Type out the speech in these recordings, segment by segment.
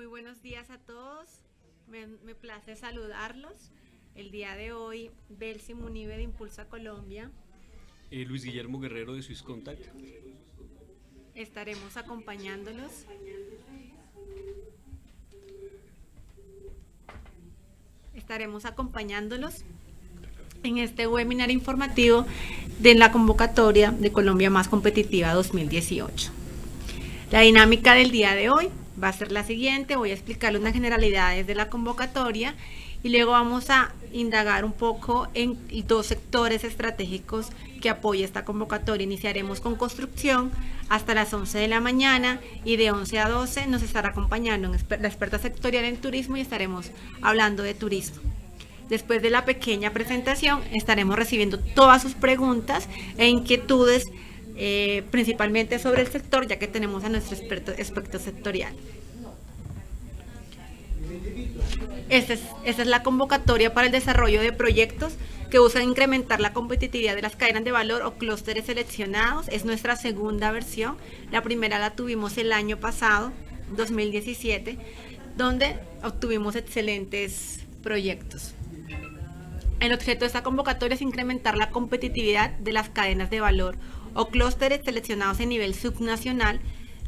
Muy buenos días a todos. Me place saludarlos. El día de hoy, Belsi Munive de Impulsa Colombia. Luis Guillermo Guerrero de Swiss Contact. Estaremos acompañándolos. En este webinar informativo de la convocatoria de Colombia Más Competitiva 2018. La dinámica del día de hoy va a ser la siguiente. Voy a explicarles unas generalidades de la convocatoria y luego vamos a indagar un poco en dos sectores estratégicos que apoya esta convocatoria. Iniciaremos con construcción hasta las 11 de la mañana y de 11 a 12 nos estará acompañando la experta sectorial en turismo y estaremos hablando de turismo. Después de la pequeña presentación estaremos recibiendo todas sus preguntas e inquietudes, principalmente sobre el sector, ya que tenemos a nuestro experto sectorial. Esta es la convocatoria para el desarrollo de proyectos que buscan incrementar la competitividad de las cadenas de valor o clústeres seleccionados. Es nuestra segunda versión. La primera la tuvimos el año pasado, 2017, donde obtuvimos excelentes proyectos. El objeto de esta convocatoria es incrementar la competitividad de las cadenas de valor o clústeres seleccionados en nivel subnacional,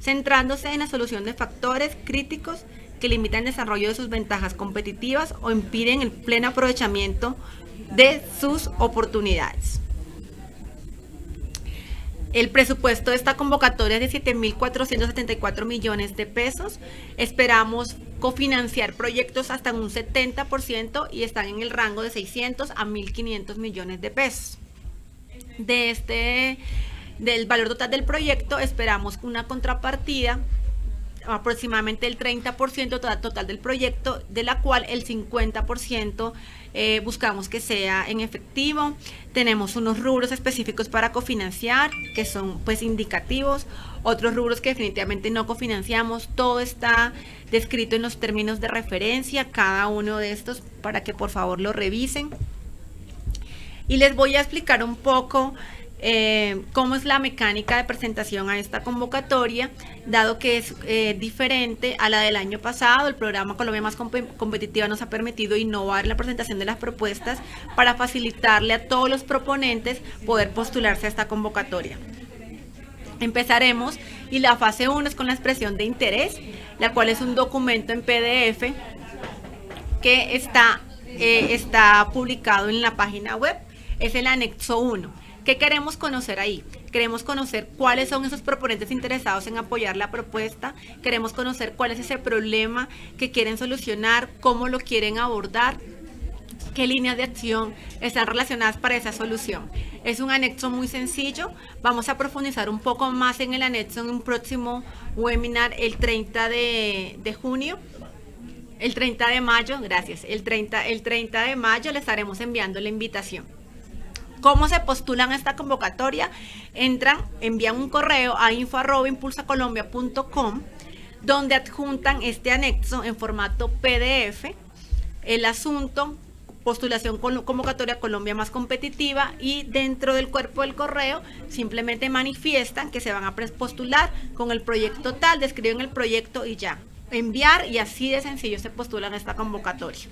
centrándose en la solución de factores críticos que limitan el desarrollo de sus ventajas competitivas o impiden el pleno aprovechamiento de sus oportunidades. El presupuesto de esta convocatoria es de 7.474 millones de pesos. Esperamos cofinanciar proyectos hasta un 70% y están en el rango de 600 a 1.500 millones de pesos. Del valor total del proyecto esperamos una contrapartida aproximadamente el 30% total del proyecto, de la cual el 50% buscamos que sea en efectivo. Tenemos unos rubros específicos para cofinanciar, que son pues indicativos, otros rubros que definitivamente no cofinanciamos. Todo está descrito en los términos de referencia, cada uno de estos, para que por favor lo revisen. Y les voy a explicar un poco cómo es la mecánica de presentación a esta convocatoria, dado que es diferente a la del año pasado. El programa Colombia Más Competitiva nos ha permitido innovar la presentación de las propuestas para facilitarle a todos los proponentes poder postularse a esta convocatoria. Empezaremos y la fase 1 es con la expresión de interés, la cual es un documento en PDF que está publicado en la página web. Es el anexo 1. ¿Qué queremos conocer ahí? Queremos conocer cuáles son esos proponentes interesados en apoyar la propuesta, queremos conocer cuál es ese problema que quieren solucionar, cómo lo quieren abordar, qué líneas de acción están relacionadas para esa solución. Es un anexo muy sencillo. Vamos a profundizar un poco más en el anexo en un próximo webinar el 30 de junio. El 30 de mayo, gracias. El 30 de mayo le estaremos enviando la invitación. ¿Cómo se postulan a esta convocatoria? Envían un correo a info@impulsacolombia.com, donde adjuntan este anexo en formato PDF, el asunto, postulación convocatoria Colombia Más Competitiva, y dentro del cuerpo del correo simplemente manifiestan que se van a postular con el proyecto tal, describen el proyecto y ya, enviar, y así de sencillo se postulan a esta convocatoria.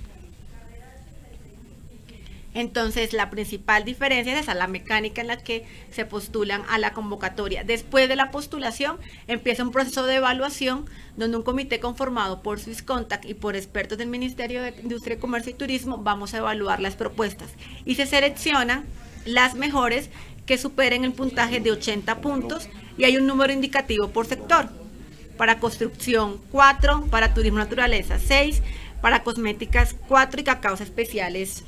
Entonces, la principal diferencia es esa, la mecánica en la que se postulan a la convocatoria. Después de la postulación, empieza un proceso de evaluación donde un comité conformado por Swiss Contact y por expertos del Ministerio de Industria, Comercio y Turismo vamos a evaluar las propuestas. Y se seleccionan las mejores que superen el puntaje de 80 puntos y hay un número indicativo por sector. Para construcción, 4, para turismo naturaleza, 6, para cosméticas, 4 y cacaos especiales,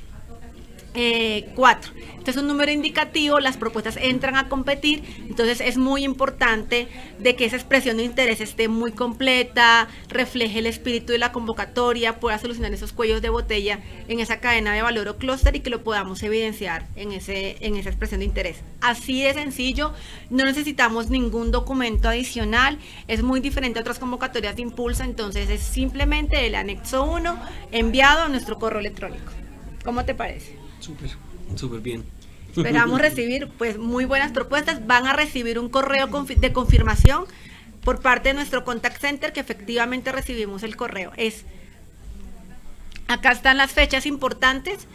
4. Entonces, un número indicativo, las propuestas entran a competir. Entonces es muy importante de que esa expresión de interés esté muy completa, refleje el espíritu de la convocatoria, pueda solucionar esos cuellos de botella en esa cadena de valor o clúster y que lo podamos evidenciar en esa expresión de interés. Así de sencillo, no necesitamos ningún documento adicional, es muy diferente a otras convocatorias de Impulsa. Entonces es simplemente el anexo 1 enviado a nuestro correo electrónico. ¿Cómo te parece? Súper bien. Esperamos recibir pues muy buenas propuestas. Van a recibir un correo de confirmación por parte de nuestro contact center, que efectivamente recibimos el correo. Acá están las fechas importantes,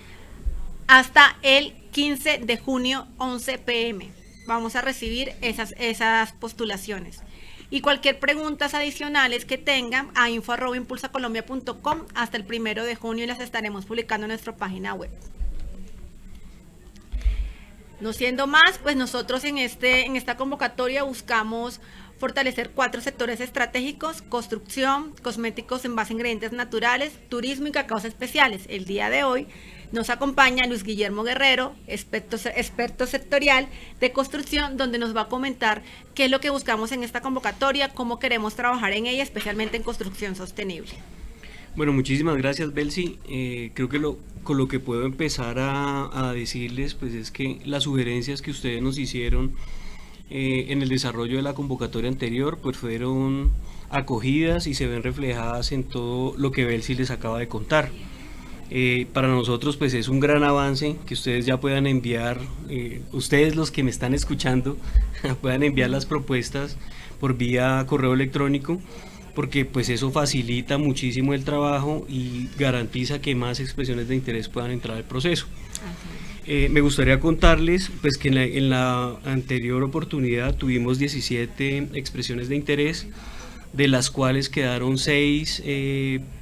hasta el 15 de junio, 11 p.m. Vamos a recibir esas postulaciones. Y cualquier preguntas adicionales que tengan, a info@impulsacolombia.com hasta el 1 de junio, y las estaremos publicando en nuestra página web. No siendo más, pues nosotros en esta convocatoria buscamos fortalecer 4 sectores estratégicos: construcción, cosméticos en base a ingredientes naturales, turismo y cacaos especiales. El día de hoy nos acompaña Luis Guillermo Guerrero, experto sectorial de construcción, donde nos va a comentar qué es lo que buscamos en esta convocatoria, cómo queremos trabajar en ella, especialmente en construcción sostenible. Bueno, muchísimas gracias, Belsi. Creo que con lo que puedo empezar a decirles, pues es que las sugerencias que ustedes nos hicieron en el desarrollo de la convocatoria anterior, pues fueron acogidas y se ven reflejadas en todo lo que Belsi les acaba de contar. Para nosotros pues es un gran avance que ustedes ya puedan enviar, ustedes los que me están escuchando, puedan enviar las propuestas por vía correo electrónico, porque pues eso facilita muchísimo el trabajo y garantiza que más expresiones de interés puedan entrar al proceso. Me gustaría contarles pues que en la anterior oportunidad tuvimos 17 expresiones de interés, de las cuales quedaron 6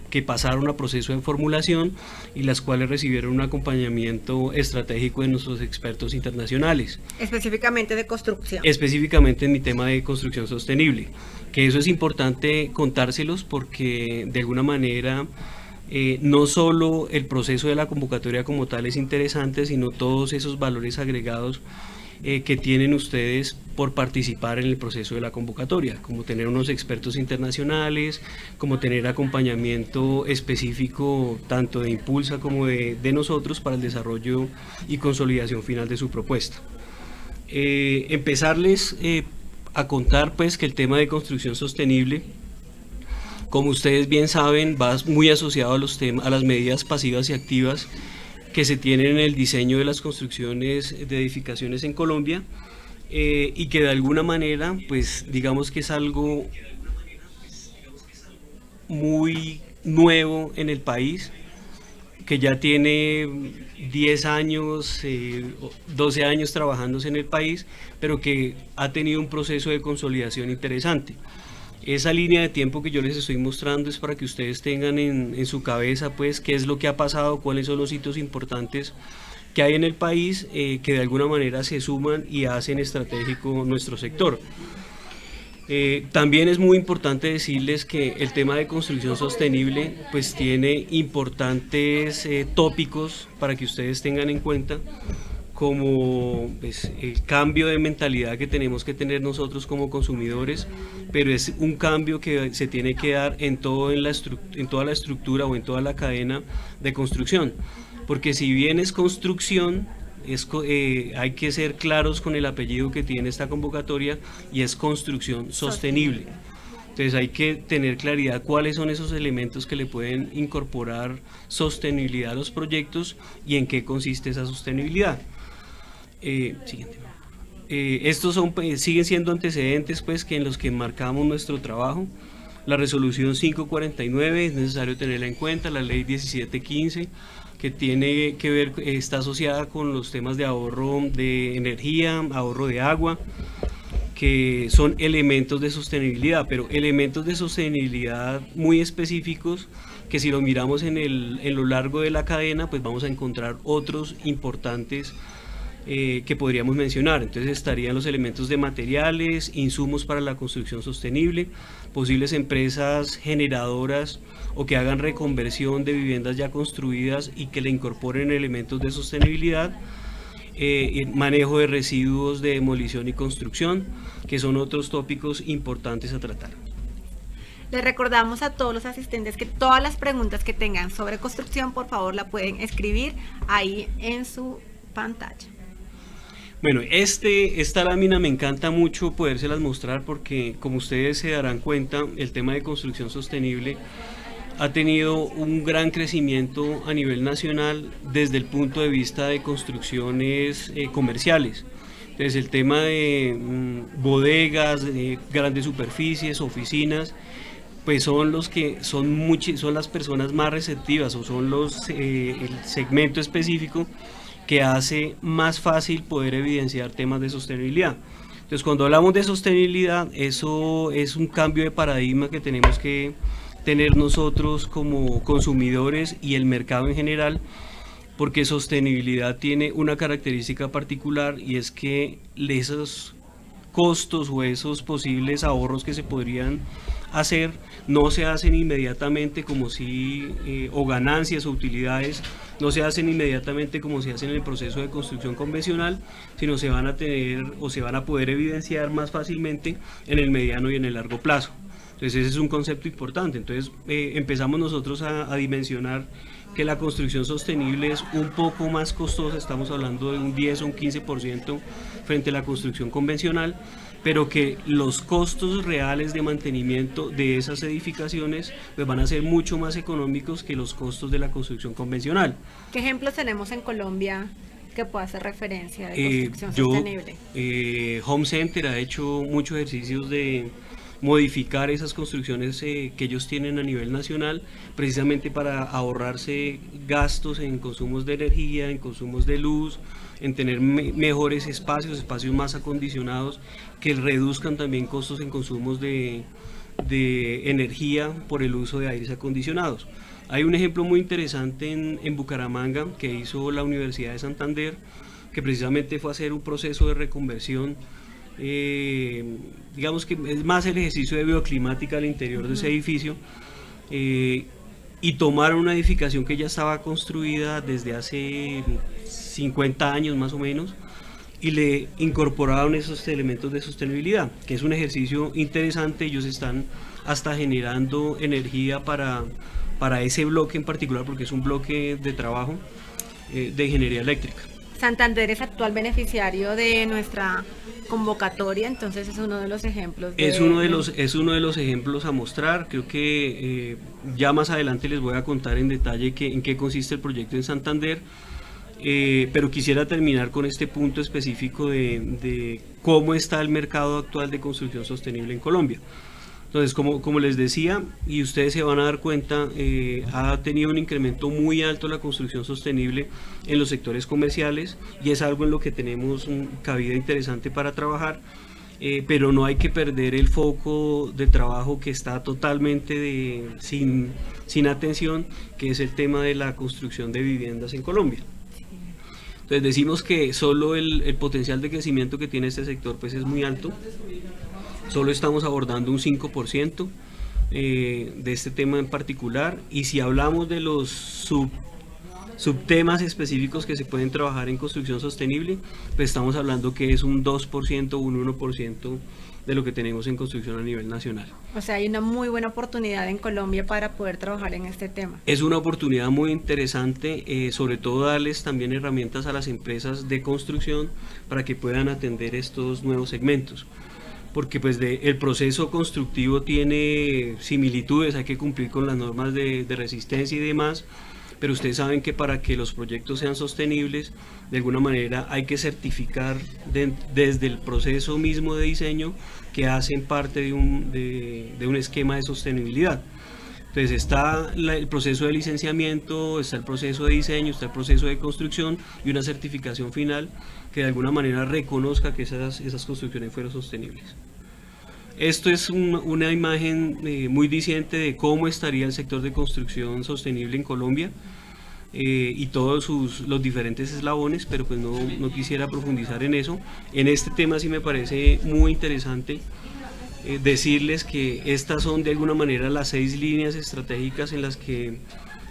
que pasaron a proceso de formulación y las cuales recibieron un acompañamiento estratégico de nuestros expertos internacionales. Específicamente de construcción. Específicamente en mi tema de construcción sostenible, que eso es importante contárselos porque de alguna manera no solo el proceso de la convocatoria como tal es interesante, sino todos esos valores agregados que tienen ustedes por participar en el proceso de la convocatoria, como tener unos expertos internacionales, como tener acompañamiento específico tanto de Impulsa como de nosotros para el desarrollo y consolidación final de su propuesta. Empezarles a contar pues que el tema de construcción sostenible, como ustedes bien saben, va muy asociado a las medidas pasivas y activas que se tienen en el diseño de las construcciones de edificaciones en Colombia, y que de alguna manera pues digamos que es algo muy nuevo en el país, que ya tiene 10 años, 12 años trabajándose en el país, pero que ha tenido un proceso de consolidación interesante. Esa línea de tiempo que yo les estoy mostrando es para que ustedes tengan en su cabeza pues qué es lo que ha pasado, cuáles son los hitos importantes que hay en el país, que de alguna manera se suman y hacen estratégico nuestro sector. También es muy importante decirles que el tema de construcción sostenible pues tiene importantes tópicos para que ustedes tengan en cuenta, como pues, el cambio de mentalidad que tenemos que tener nosotros como consumidores, pero es un cambio que se tiene que dar en toda la estructura o en toda la cadena de construcción, porque si bien es construcción, hay que ser claros con el apellido que tiene esta convocatoria, y es construcción sostenible. Entonces hay que tener claridad cuáles son esos elementos que le pueden incorporar sostenibilidad a los proyectos y en qué consiste esa sostenibilidad. Siguiente. Estos siguen siendo antecedentes pues que en los que enmarcamos nuestro trabajo. La resolución 549 es necesario tenerla en cuenta, la ley 1715 que tiene que ver, está asociada con los temas de ahorro de energía, ahorro de agua, que son elementos de sostenibilidad, pero elementos de sostenibilidad muy específicos que si lo miramos en lo largo de la cadena pues vamos a encontrar otros importantes que podríamos mencionar. Entonces estarían los elementos de materiales, insumos para la construcción sostenible, posibles empresas generadoras o que hagan reconversión de viviendas ya construidas y que le incorporen elementos de sostenibilidad, manejo de residuos de demolición y construcción, que son otros tópicos importantes a tratar. Les recordamos a todos los asistentes que todas las preguntas que tengan sobre construcción, por favor, la pueden escribir ahí en su pantalla. Bueno, esta lámina me encanta mucho podérselas mostrar porque, como ustedes se darán cuenta, el tema de construcción sostenible ha tenido un gran crecimiento a nivel nacional desde el punto de vista de construcciones comerciales. Entonces el tema de bodegas, de grandes superficies, oficinas, pues son los que son las personas más receptivas o son el segmento específico que hace más fácil poder evidenciar temas de sostenibilidad. Entonces cuando hablamos de sostenibilidad, eso es un cambio de paradigma que tenemos que tener nosotros como consumidores y el mercado en general, porque sostenibilidad tiene una característica particular y es que esos costos o esos posibles ahorros que se podrían hacer no se hacen inmediatamente como si, o ganancias o utilidades no se hacen inmediatamente como se hacen en el proceso de construcción convencional, sino se van a tener o se van a poder evidenciar más fácilmente en el mediano y en el largo plazo. Entonces ese es un concepto importante. Entonces empezamos nosotros a dimensionar que la construcción sostenible es un poco más costosa, estamos hablando de un 10 o un 15% frente a la construcción convencional, pero que los costos reales de mantenimiento de esas edificaciones pues van a ser mucho más económicos que los costos de la construcción convencional. ¿Qué ejemplos tenemos en Colombia que pueda hacer referencia de construcción sostenible? Home Center ha hecho muchos ejercicios de modificar esas construcciones que ellos tienen a nivel nacional, precisamente para ahorrarse gastos en consumos de energía, en consumos de luz, en tener mejores espacios más acondicionados, que reduzcan también costos en consumos de energía por el uso de aires acondicionados. Hay un ejemplo muy interesante en Bucaramanga que hizo la Universidad de Santander, que precisamente fue hacer un proceso de reconversión, digamos que es más el ejercicio de bioclimática al interior de ese edificio, y tomaron una edificación que ya estaba construida desde hace 50 años más o menos y le incorporaron esos elementos de sostenibilidad, que es un ejercicio interesante. Ellos están hasta generando energía para ese bloque en particular, porque es un bloque de trabajo de ingeniería eléctrica. Santander es actual beneficiario de nuestra convocatoria, entonces es uno de los ejemplos. Es uno de los ejemplos a mostrar. Creo que ya más adelante les voy a contar en detalle en qué consiste el proyecto en Santander, pero quisiera terminar con este punto específico de cómo está el mercado actual de construcción sostenible en Colombia. Entonces, como les decía, y ustedes se van a dar cuenta, ha tenido un incremento muy alto la construcción sostenible en los sectores comerciales y es algo en lo que tenemos cabida interesante para trabajar, pero no hay que perder el foco de trabajo que está totalmente sin atención, que es el tema de la construcción de viviendas en Colombia. Entonces decimos que solo el potencial de crecimiento que tiene este sector pues es muy alto. Solo estamos abordando un 5% de este tema en particular, y si hablamos de los subtemas específicos que se pueden trabajar en construcción sostenible, pues estamos hablando que es un 2% o un 1% de lo que tenemos en construcción a nivel nacional. O sea, hay una muy buena oportunidad en Colombia para poder trabajar en este tema. Es una oportunidad muy interesante, sobre todo darles también herramientas a las empresas de construcción para que puedan atender estos nuevos segmentos, porque pues el proceso constructivo tiene similitudes, hay que cumplir con las normas de resistencia y demás, pero ustedes saben que para que los proyectos sean sostenibles, de alguna manera hay que certificar desde el proceso mismo de diseño que hacen parte de un esquema de sostenibilidad. Entonces está el proceso de licenciamiento, está el proceso de diseño, está el proceso de construcción y una certificación final que de alguna manera reconozca que esas construcciones fueron sostenibles. Esto es una imagen muy diciente de cómo estaría el sector de construcción sostenible en Colombia y todos los diferentes eslabones, pero pues no quisiera profundizar en eso. En este tema sí me parece muy interesante decirles que estas son de alguna manera las 6 líneas estratégicas en las que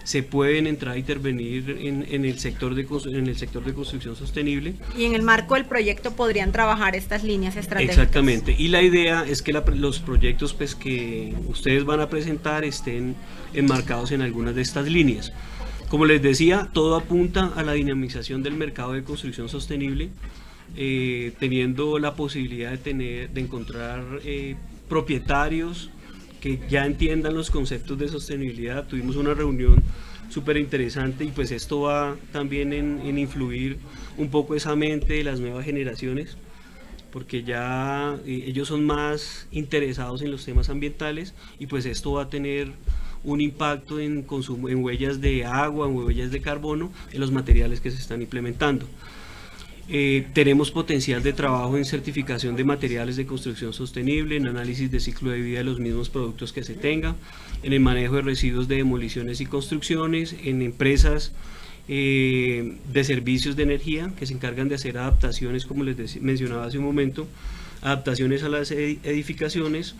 se pueden entrar a intervenir en el sector de construcción sostenible. Y en el marco del proyecto podrían trabajar estas líneas estratégicas. Exactamente, y la idea es que los proyectos pues, que ustedes van a presentar estén enmarcados en algunas de estas líneas. Como les decía, todo apunta a la dinamización del mercado de construcción sostenible, teniendo la posibilidad de encontrar propietarios que ya entiendan los conceptos de sostenibilidad. Tuvimos una reunión súper interesante, y pues esto va también en influir un poco esa mente de las nuevas generaciones, porque ya ellos son más interesados en los temas ambientales, y pues esto va a tener un impacto en consumo, en huellas de agua, en huellas de carbono, en los materiales que se están implementando. Tenemos potencial de trabajo en certificación de materiales de construcción sostenible, en análisis de ciclo de vida de los mismos productos que se tenga, en el manejo de residuos de demoliciones y construcciones, en empresas de servicios de energía que se encargan de hacer adaptaciones, como les mencionaba hace un momento, adaptaciones a las edificaciones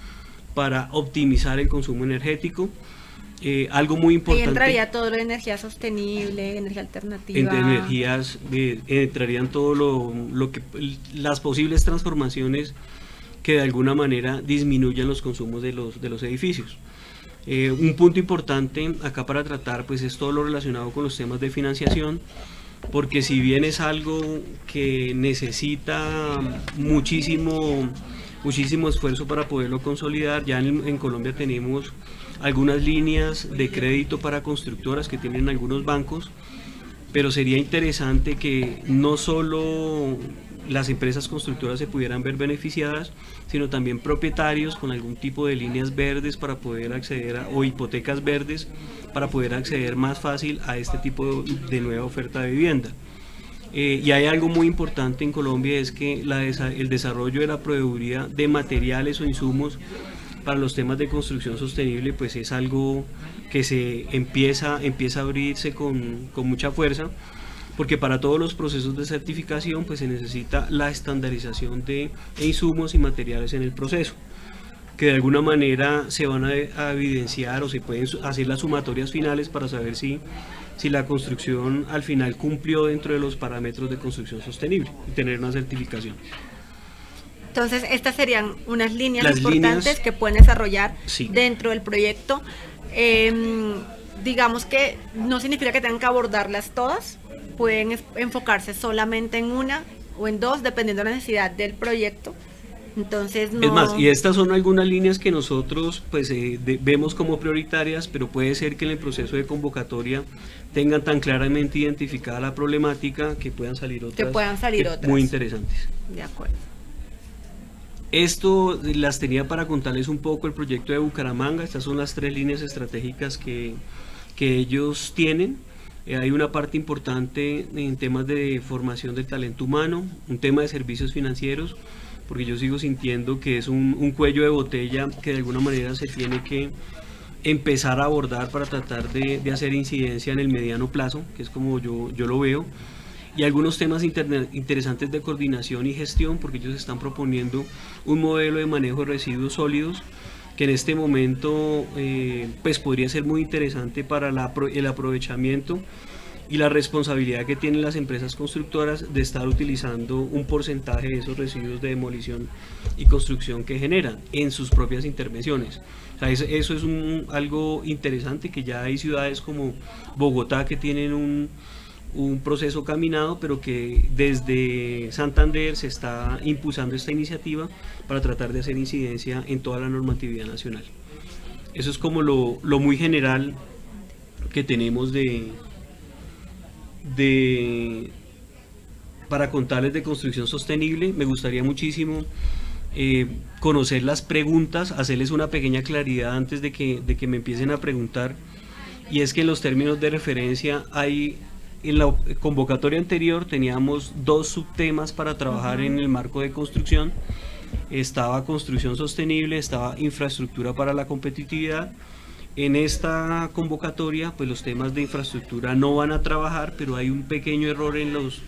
para optimizar el consumo energético. Algo muy importante. Ahí entraría todo lo de energía sostenible, energía alternativa. Entre energías entrarían todo lo que las posibles transformaciones que de alguna manera disminuyan los consumos de los edificios. Un punto importante acá para tratar pues es todo lo relacionado con los temas de financiación, porque si bien es algo que necesita muchísimo esfuerzo para poderlo consolidar, ya en Colombia tenemos algunas líneas de crédito para constructoras que tienen algunos bancos, pero sería interesante que no solo las empresas constructoras se pudieran ver beneficiadas, sino también propietarios con algún tipo de líneas verdes para poder acceder o hipotecas verdes para poder acceder más fácil a este tipo de nueva oferta de vivienda. Y hay algo muy importante en Colombia, es que el desarrollo de la proveeduría de materiales o insumos para los temas de construcción sostenible pues es algo que se empieza a abrirse con mucha fuerza, porque para todos los procesos de certificación pues se necesita la estandarización de insumos y materiales en el proceso, que de alguna manera se van a evidenciar o se pueden hacer las sumatorias finales para saber si la construcción al final cumplió dentro de los parámetros de construcción sostenible y tener una certificación. Entonces, estas serían unas líneas Las importantes líneas, que pueden desarrollar sí, dentro del proyecto. Digamos que no significa que tengan que abordarlas todas, pueden enfocarse solamente en una o en dos, dependiendo de la necesidad del proyecto. Entonces, no... Es más, y estas son algunas líneas que nosotros pues vemos como prioritarias, pero puede ser que en el proceso de convocatoria tengan tan claramente identificada la problemática que puedan salir otras, muy interesantes. De acuerdo. Esto las tenía para contarles un poco el proyecto de Bucaramanga. Estas son las 3 líneas estratégicas que ellos tienen. Hay una parte importante en temas de formación del talento humano, un tema de servicios financieros, porque yo sigo sintiendo que es un cuello de botella que de alguna manera se tiene que empezar a abordar para tratar de hacer incidencia en el mediano plazo, que es como yo lo veo. Y algunos temas interesantes de coordinación y gestión, porque ellos están proponiendo un modelo de manejo de residuos sólidos que en este momento pues podría ser muy interesante para el aprovechamiento y la responsabilidad que tienen las empresas constructoras de estar utilizando un porcentaje de esos residuos de demolición y construcción que generan en sus propias intervenciones. O sea, eso es algo interesante, que ya hay ciudades como Bogotá que tienen un proceso caminado, pero que desde Santander se está impulsando esta iniciativa para tratar de hacer incidencia en toda la normatividad nacional. Eso es como lo muy general que tenemos para contarles de construcción sostenible. Me gustaría muchísimo conocer las preguntas, hacerles una pequeña claridad antes de que me empiecen a preguntar, y es que en los términos de referencia en la convocatoria anterior teníamos 2 subtemas para trabajar en el marco de construcción. Estaba construcción sostenible, estaba infraestructura para la competitividad. En esta convocatoria pues los temas de infraestructura no van a trabajar, pero hay un pequeño error en los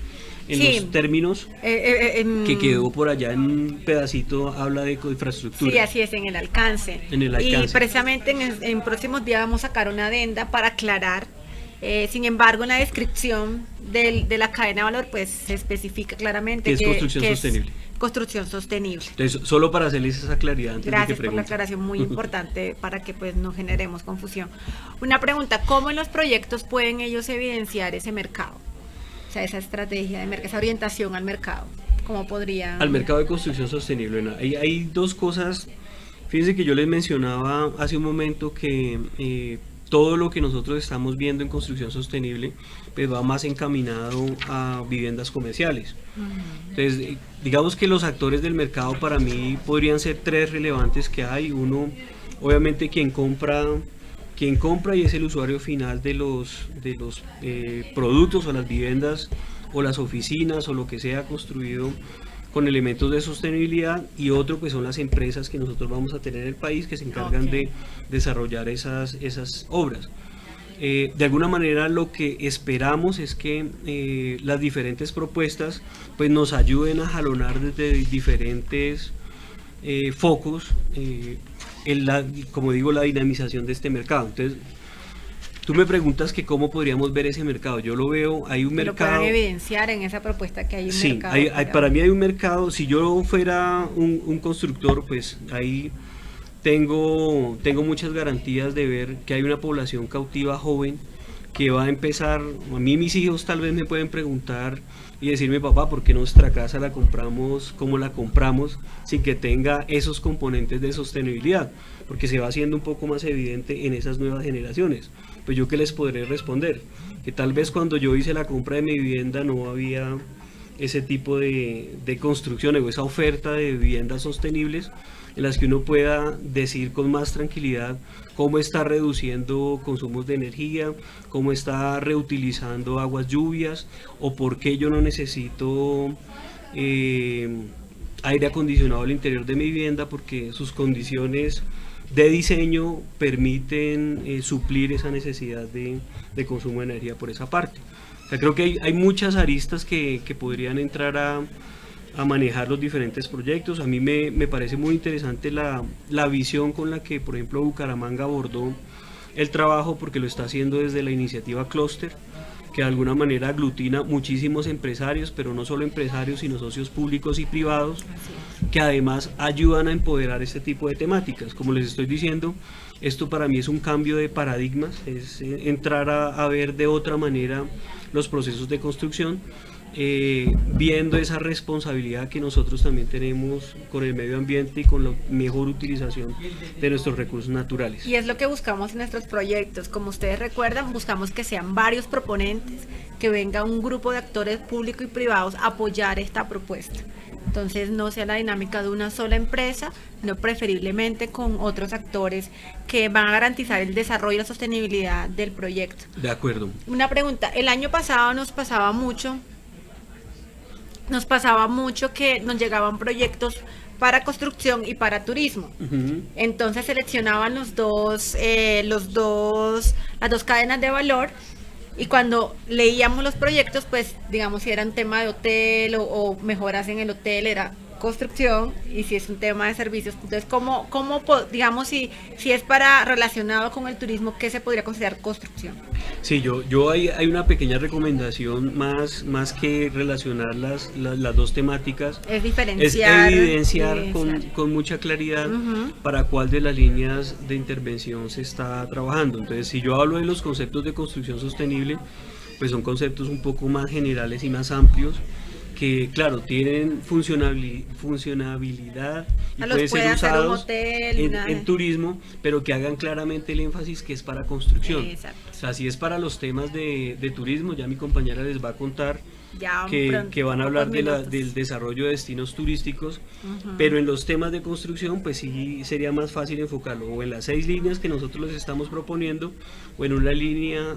términos que quedó por allá en un pedacito, habla de infraestructura. Sí, así es, en el alcance. Y precisamente en próximos días vamos a sacar una adenda para aclarar. Sin embargo, en la descripción de la cadena de valor pues se especifica claramente que es construcción sostenible. Construcción sostenible. Entonces, solo para hacerles esa claridad antes Gracias de que pregunten. por la aclaración, muy importante para que pues no generemos confusión. Una pregunta: ¿cómo en los proyectos pueden ellos evidenciar ese mercado? O sea, esa estrategia de mercado, esa orientación al mercado, ¿cómo podría? Al mercado de construcción sostenible. Hay 2 cosas. Fíjense que yo les mencionaba hace un momento que todo lo que nosotros estamos viendo en construcción sostenible pues va más encaminado a viviendas comerciales. Entonces, digamos que los actores del mercado para mí podrían ser tres relevantes que hay. Uno, obviamente quien compra y es el usuario final de los productos o las viviendas o las oficinas o lo que sea construido con elementos de sostenibilidad, y otro pues son las empresas que nosotros vamos a tener en el país que se encargan de desarrollar esas obras. De alguna manera lo que esperamos es que las diferentes propuestas pues nos ayuden a jalonar desde diferentes focos como digo, la dinamización de este mercado. Entonces, tú me preguntas que cómo podríamos ver ese mercado. Yo lo veo, hay un mercado... Lo pueden evidenciar en esa propuesta que hay un sí, mercado. Para mí hay un mercado. Si yo fuera un constructor, pues ahí tengo muchas garantías de ver que hay una población cautiva joven que va a empezar. A mí mis hijos tal vez me pueden preguntar y decirme: papá, ¿por qué nuestra casa la compramos como la compramos sin que tenga esos componentes de sostenibilidad? Porque se va haciendo un poco más evidente en esas nuevas generaciones. Pues yo qué les podré responder, que tal vez cuando yo hice la compra de mi vivienda no había ese tipo de construcciones o esa oferta de viviendas sostenibles en las que uno pueda decir con más tranquilidad cómo está reduciendo consumos de energía, cómo está reutilizando aguas lluvias, o por qué yo no necesito aire acondicionado al interior de mi vivienda porque sus condiciones de diseño permiten suplir esa necesidad de consumo de energía por esa parte. O sea, creo que hay muchas aristas que podrían entrar a manejar los diferentes proyectos. A mí me parece muy interesante la visión con la que, por ejemplo, Bucaramanga abordó el trabajo, porque lo está haciendo desde la iniciativa Cluster, que de alguna manera aglutina muchísimos empresarios, pero no solo empresarios, sino socios públicos y privados, que además ayudan a empoderar este tipo de temáticas. Como les estoy diciendo, esto para mí es un cambio de paradigmas, es entrar a ver de otra manera los procesos de construcción, viendo esa responsabilidad que nosotros también tenemos con el medio ambiente y con la mejor utilización de nuestros recursos naturales. Y es lo que buscamos en nuestros proyectos. Como ustedes recuerdan, buscamos que sean varios proponentes, que venga un grupo de actores públicos y privados a apoyar esta propuesta. Entonces no sea la dinámica de una sola empresa, no, preferiblemente con otros actores que van a garantizar el desarrollo y la sostenibilidad del proyecto. De acuerdo. Una pregunta: el año pasado nos pasaba mucho que nos llegaban proyectos para construcción y para turismo. Entonces seleccionaban las dos cadenas de valor, y cuando leíamos los proyectos, pues digamos, si era un tema de hotel o mejoras en el hotel, era construcción, y si es un tema de servicios, entonces ¿cómo digamos, si es para relacionado con el turismo, qué se podría considerar construcción? Sí, yo hay una pequeña recomendación más que relacionar las dos temáticas. Es diferenciar. Es evidenciar con mucha claridad para cuál de las líneas de intervención se está trabajando. Entonces, si yo hablo de los conceptos de construcción sostenible, pues son conceptos un poco más generales y más amplios, que claro, tienen funcionabilidad y pueden ser usados en turismo, pero que hagan claramente el énfasis que es para construcción. Exacto. O sea, si es para los temas de turismo, ya mi compañera les va a contar que van a hablar del desarrollo de destinos turísticos, pero en los temas de construcción pues sí sería más fácil enfocarlo o en las 6 líneas que nosotros les estamos proponiendo, o en una línea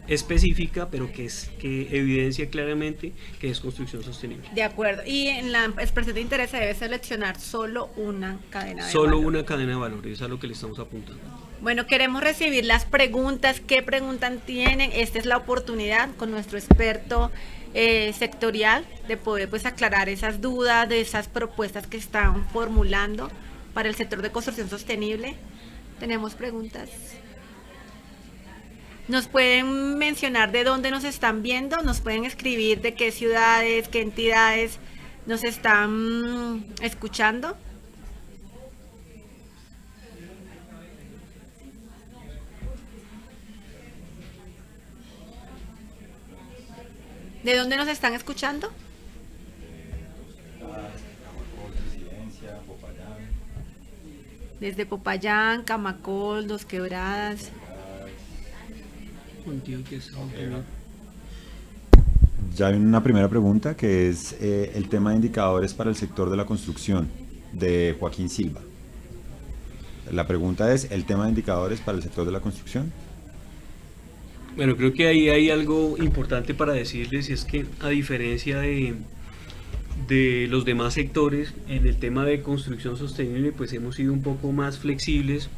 específica, pero que evidencia claramente que es construcción sostenible. De acuerdo. Y en la expresión de interés se debe seleccionar solo una cadena de valor. Solo una cadena de valor, eso es a lo que le estamos apuntando. Bueno, queremos recibir las preguntas. ¿Qué preguntas tienen? Esta es la oportunidad con nuestro experto sectorial de poder pues aclarar esas dudas, de esas propuestas que están formulando para el sector de construcción sostenible. ¿Tenemos preguntas? ¿Nos pueden mencionar de dónde nos están viendo? ¿Nos pueden escribir de qué ciudades, qué entidades nos están escuchando? ¿De dónde nos están escuchando? Desde Popayán, Camacol, Dos Quebradas. Ya hay una primera pregunta que es el tema de indicadores para el sector de la construcción de Joaquín Silva. La pregunta es, ¿el tema de indicadores para el sector de la construcción? Bueno, creo que ahí hay algo importante para decirles, y es que a diferencia de los demás sectores, en el tema de construcción sostenible, pues hemos sido un poco más flexibles,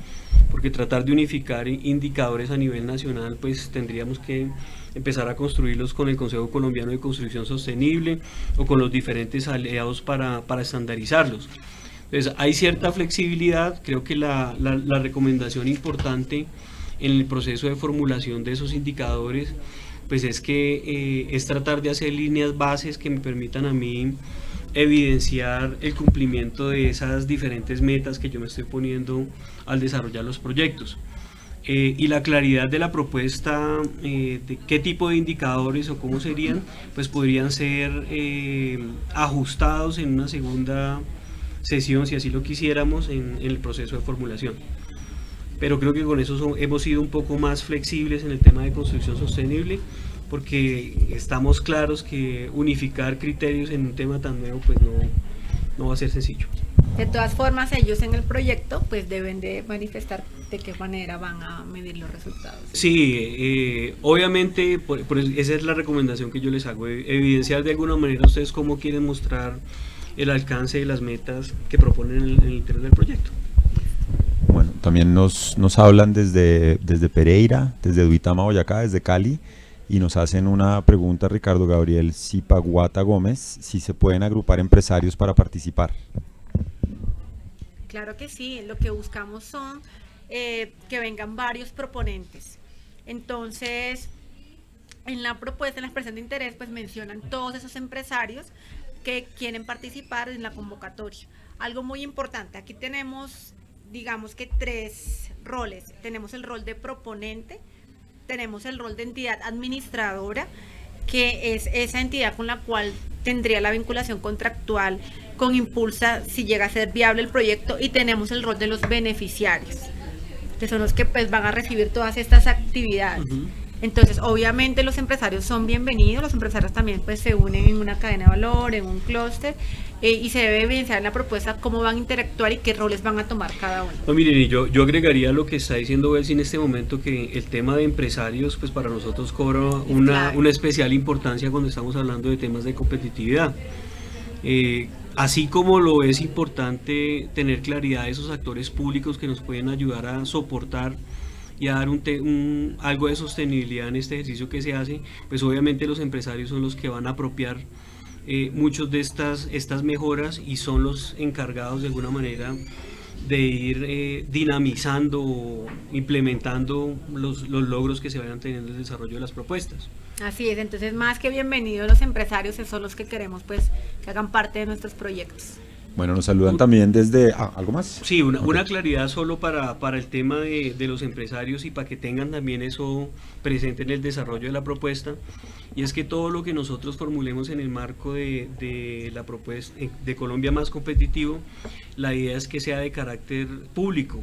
porque tratar de unificar indicadores a nivel nacional, pues tendríamos que empezar a construirlos con el Consejo Colombiano de Construcción Sostenible o con los diferentes aliados para estandarizarlos. Entonces hay cierta flexibilidad. Creo que la recomendación importante en el proceso de formulación de esos indicadores pues es que es tratar de hacer líneas bases que me permitan a mí evidenciar el cumplimiento de esas diferentes metas que yo me estoy poniendo al desarrollar los proyectos. Y la claridad de la propuesta, de qué tipo de indicadores o cómo serían, pues podrían ser ajustados en una segunda sesión, si así lo quisiéramos, en el proceso de formulación. Pero creo que con eso hemos sido un poco más flexibles en el tema de construcción sostenible, porque estamos claros que unificar criterios en un tema tan nuevo pues no va a ser sencillo. De todas formas, ellos en el proyecto pues deben de manifestar de qué manera van a medir los resultados. Sí, obviamente esa es la recomendación que yo les hago, evidenciar de alguna manera ustedes cómo quieren mostrar el alcance de las metas que proponen en el interior del proyecto. Bueno, también nos hablan desde Pereira, desde Duitama, Boyacá, desde Cali, y nos hacen una pregunta, Ricardo Gabriel Zipaguata Gómez, si se pueden agrupar empresarios para participar. Claro que sí, lo que buscamos son que vengan varios proponentes. Entonces, en la propuesta, en la expresión de interés, pues mencionan todos esos empresarios que quieren participar en la convocatoria. Algo muy importante, aquí tenemos, digamos que 3 roles. Tenemos el rol de proponente, tenemos el rol de entidad administradora, que es esa entidad con la cual tendría la vinculación contractual con Impulsa si llega a ser viable el proyecto, y tenemos el rol de los beneficiarios, que son los que pues van a recibir todas estas actividades. Entonces, obviamente los empresarios son bienvenidos, los empresarios también pues se unen en una cadena de valor, en un clúster, y se debe evidenciar en la propuesta cómo van a interactuar y qué roles van a tomar cada uno. No, miren, y yo agregaría lo que está diciendo Belsi en este momento, que el tema de empresarios pues para nosotros cobra una especial importancia cuando estamos hablando de temas de competitividad. Así como lo es importante tener claridad de esos actores públicos que nos pueden ayudar a soportar y a dar algo de sostenibilidad en este ejercicio que se hace, pues obviamente los empresarios son los que van a apropiar muchos de estas mejoras y son los encargados de alguna manera de ir dinamizando o implementando los logros que se vayan teniendo en el desarrollo de las propuestas. Así es, entonces más que bienvenidos los empresarios, son los que queremos pues que hagan parte de nuestros proyectos. Bueno, nos saludan también desde... ¿algo más? Sí, una claridad solo para el tema de los empresarios y para que tengan también eso presente en el desarrollo de la propuesta, y es que todo lo que nosotros formulemos en el marco de la propuesta de Colombia Más Competitivo, la idea es que sea de carácter público.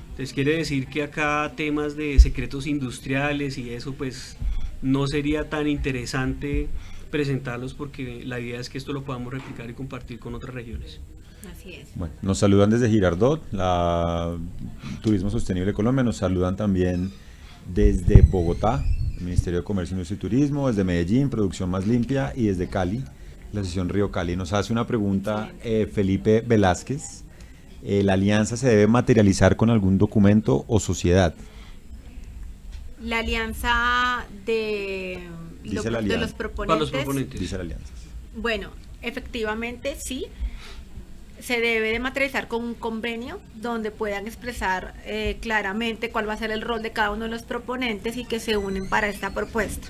Entonces quiere decir que acá temas de secretos industriales y eso pues no sería tan interesante presentarlos, porque la idea es que esto lo podamos replicar y compartir con otras regiones. Así es. Bueno, nos saludan desde Girardot, la Turismo Sostenible Colombia, nos saludan también desde Bogotá, el Ministerio de Comercio, Industria y Turismo, desde Medellín, Producción Más Limpia, y desde Cali, la Asociación Río Cali. Nos hace una pregunta Felipe Velázquez, ¿la alianza se debe materializar con algún documento o sociedad? La alianza de los proponentes. Para los proponentes. Dice la alianza. Bueno, efectivamente sí, se debe de materializar con un convenio donde puedan expresar claramente cuál va a ser el rol de cada uno de los proponentes y que se unen para esta propuesta.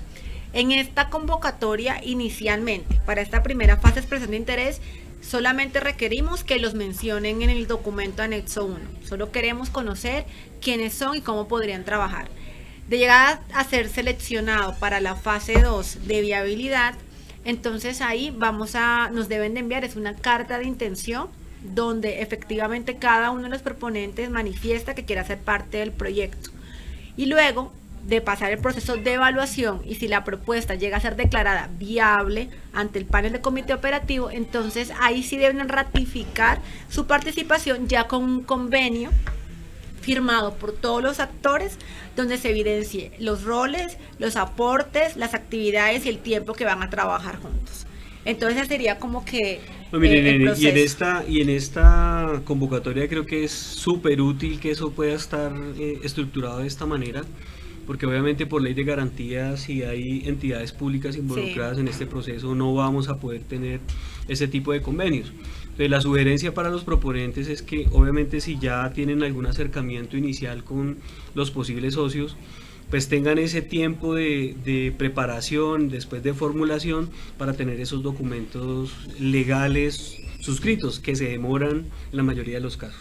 En esta convocatoria inicialmente, para esta primera fase de expresión de interés, solamente requerimos que los mencionen en el documento anexo 1. Solo queremos conocer quiénes son y cómo podrían trabajar. De llegar a ser seleccionado para la fase 2 de viabilidad, entonces ahí nos deben de enviar una carta de intención donde efectivamente cada uno de los proponentes manifiesta que quiere ser parte del proyecto. Y luego de pasar el proceso de evaluación y si la propuesta llega a ser declarada viable ante el panel de comité operativo, entonces ahí sí deben ratificar su participación ya con un convenio firmado por todos los actores, donde se evidencie los roles, los aportes, las actividades y el tiempo que van a trabajar juntos. Entonces sería como que no, miren, el y en esta convocatoria creo que es súper útil que eso pueda estar estructurado de esta manera, porque obviamente por ley de garantías, si hay entidades públicas involucradas en este proceso, no vamos a poder tener ese tipo de convenios. Entonces, la sugerencia para los proponentes es que obviamente si ya tienen algún acercamiento inicial con los posibles socios, pues tengan ese tiempo de preparación, después de formulación, para tener esos documentos legales suscritos, que se demoran en la mayoría de los casos.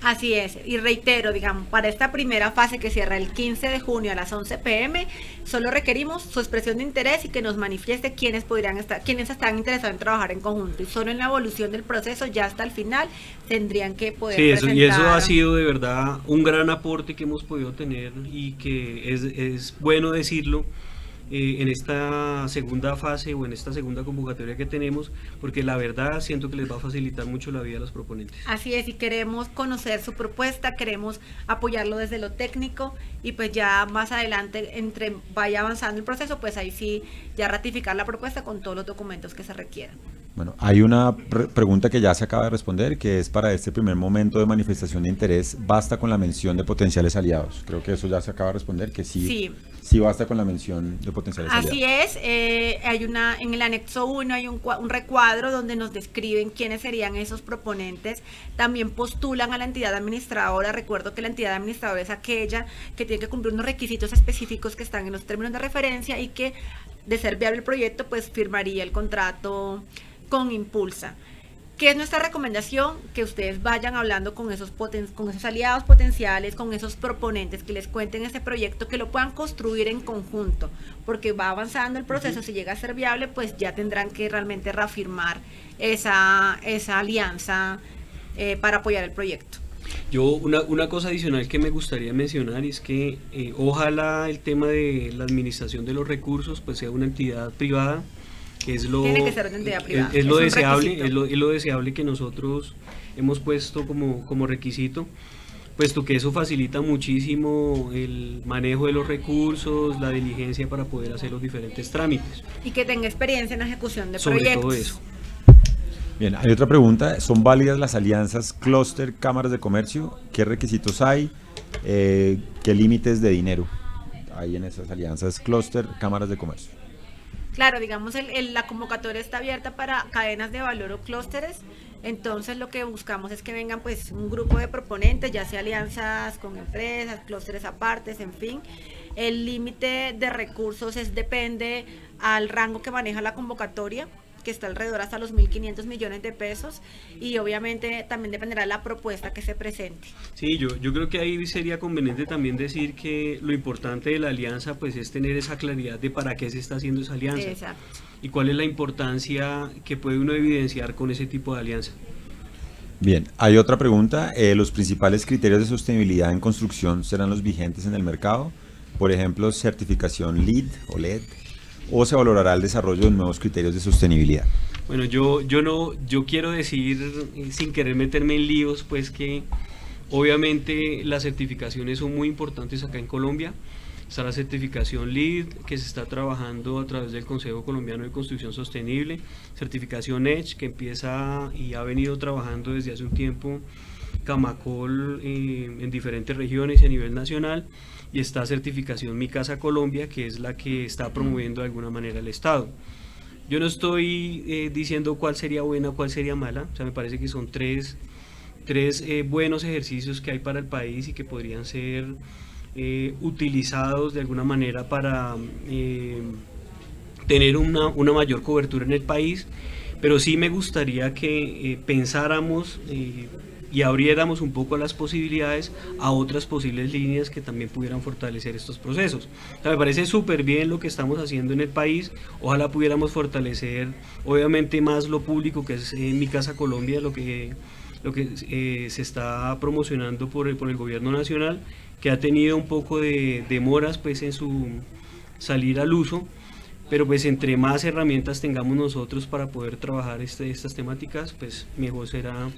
Así es, y reitero, digamos, para esta primera fase que cierra el 15 de junio a las 11 p.m, solo requerimos su expresión de interés y que nos manifieste quiénes están interesados en trabajar en conjunto, y solo en la evolución del proceso, ya hasta el final, tendrían que poder presentar. Y eso ha sido de verdad un gran aporte que hemos podido tener y que es bueno decirlo en esta segunda fase o en esta segunda convocatoria que tenemos, porque la verdad siento que les va a facilitar mucho la vida a los proponentes. Así es, y queremos conocer su propuesta, queremos apoyarlo desde lo técnico, y pues ya más adelante, entre vaya avanzando el proceso, pues ahí sí ya ratificar la propuesta con todos los documentos que se requieran. Bueno, hay una pregunta que ya se acaba de responder, que es: para este primer momento de manifestación de interés, ¿basta con la mención de potenciales aliados? Creo que eso ya se acaba de responder, que sí basta con la mención de potenciales aliados. Así es, en el anexo 1 hay un recuadro donde nos describen quiénes serían esos proponentes. También postulan a la entidad administradora. Recuerdo que la entidad administradora es aquella que tiene que cumplir unos requisitos específicos que están en los términos de referencia, y que, de ser viable el proyecto, pues firmaría el contrato con Impulsa. ¿Qué es nuestra recomendación? Que ustedes vayan hablando con esos aliados potenciales, con esos proponentes, que les cuenten este proyecto, que lo puedan construir en conjunto, porque va avanzando el proceso. Si llega a ser viable, pues ya tendrán que realmente reafirmar esa alianza para apoyar el proyecto. Yo, una cosa adicional que me gustaría mencionar es que ojalá el tema de la administración de los recursos pues sea una entidad privada, que es lo, tiene que ser una entidad privada. Es lo deseable, es lo deseable que nosotros hemos puesto como requisito, puesto que eso facilita muchísimo el manejo de los recursos, la diligencia para poder hacer los diferentes trámites. Y que tenga experiencia en la ejecución de sobre proyectos. todo eso. Bien, hay otra pregunta: ¿son válidas las alianzas clúster cámaras de comercio? ¿Qué requisitos hay? ¿Qué límites de dinero hay en esas alianzas clúster cámaras de comercio? Claro, digamos, la convocatoria está abierta para cadenas de valor o clústeres. Entonces lo que buscamos es que vengan pues un grupo de proponentes, ya sea alianzas con empresas, clústeres apartes, en fin. El límite de recursos depende al rango que maneja la convocatoria, que está alrededor hasta los 1.500 millones de pesos, y obviamente también dependerá de la propuesta que se presente. Sí, yo creo que ahí sería conveniente también decir que lo importante de la alianza pues es tener esa claridad de para qué se está haciendo esa alianza. Exacto. Y cuál es la importancia que puede uno evidenciar con ese tipo de alianza. Bien, hay otra pregunta: ¿los principales criterios de sostenibilidad en construcción serán los vigentes en el mercado? Por ejemplo, certificación LEED o LED, ¿o se valorará el desarrollo de nuevos criterios de sostenibilidad? Bueno, yo quiero decir, sin querer meterme en líos, pues que obviamente las certificaciones son muy importantes acá en Colombia. Está la certificación LEED, que se está trabajando a través del Consejo Colombiano de Construcción Sostenible, certificación EDGE, que empieza y ha venido trabajando desde hace un tiempo Camacol en diferentes regiones y a nivel nacional, y está certificación Mi Casa Colombia, que es la que está promoviendo de alguna manera el Estado. Yo no estoy diciendo cuál sería buena o cuál sería mala, o sea, me parece que son tres buenos ejercicios que hay para el país y que podrían ser utilizados de alguna manera para tener una mayor cobertura en el país, pero sí me gustaría que pensáramos y abriéramos un poco las posibilidades a otras posibles líneas que también pudieran fortalecer estos procesos. O sea, me parece súper bien lo que estamos haciendo en el país. Ojalá pudiéramos fortalecer obviamente más lo público, que es Mi Casa Colombia, lo que se está promocionando por el gobierno nacional, que ha tenido un poco de demoras pues en su salir al uso, pero pues entre más herramientas tengamos nosotros para poder trabajar estas temáticas, pues mejor será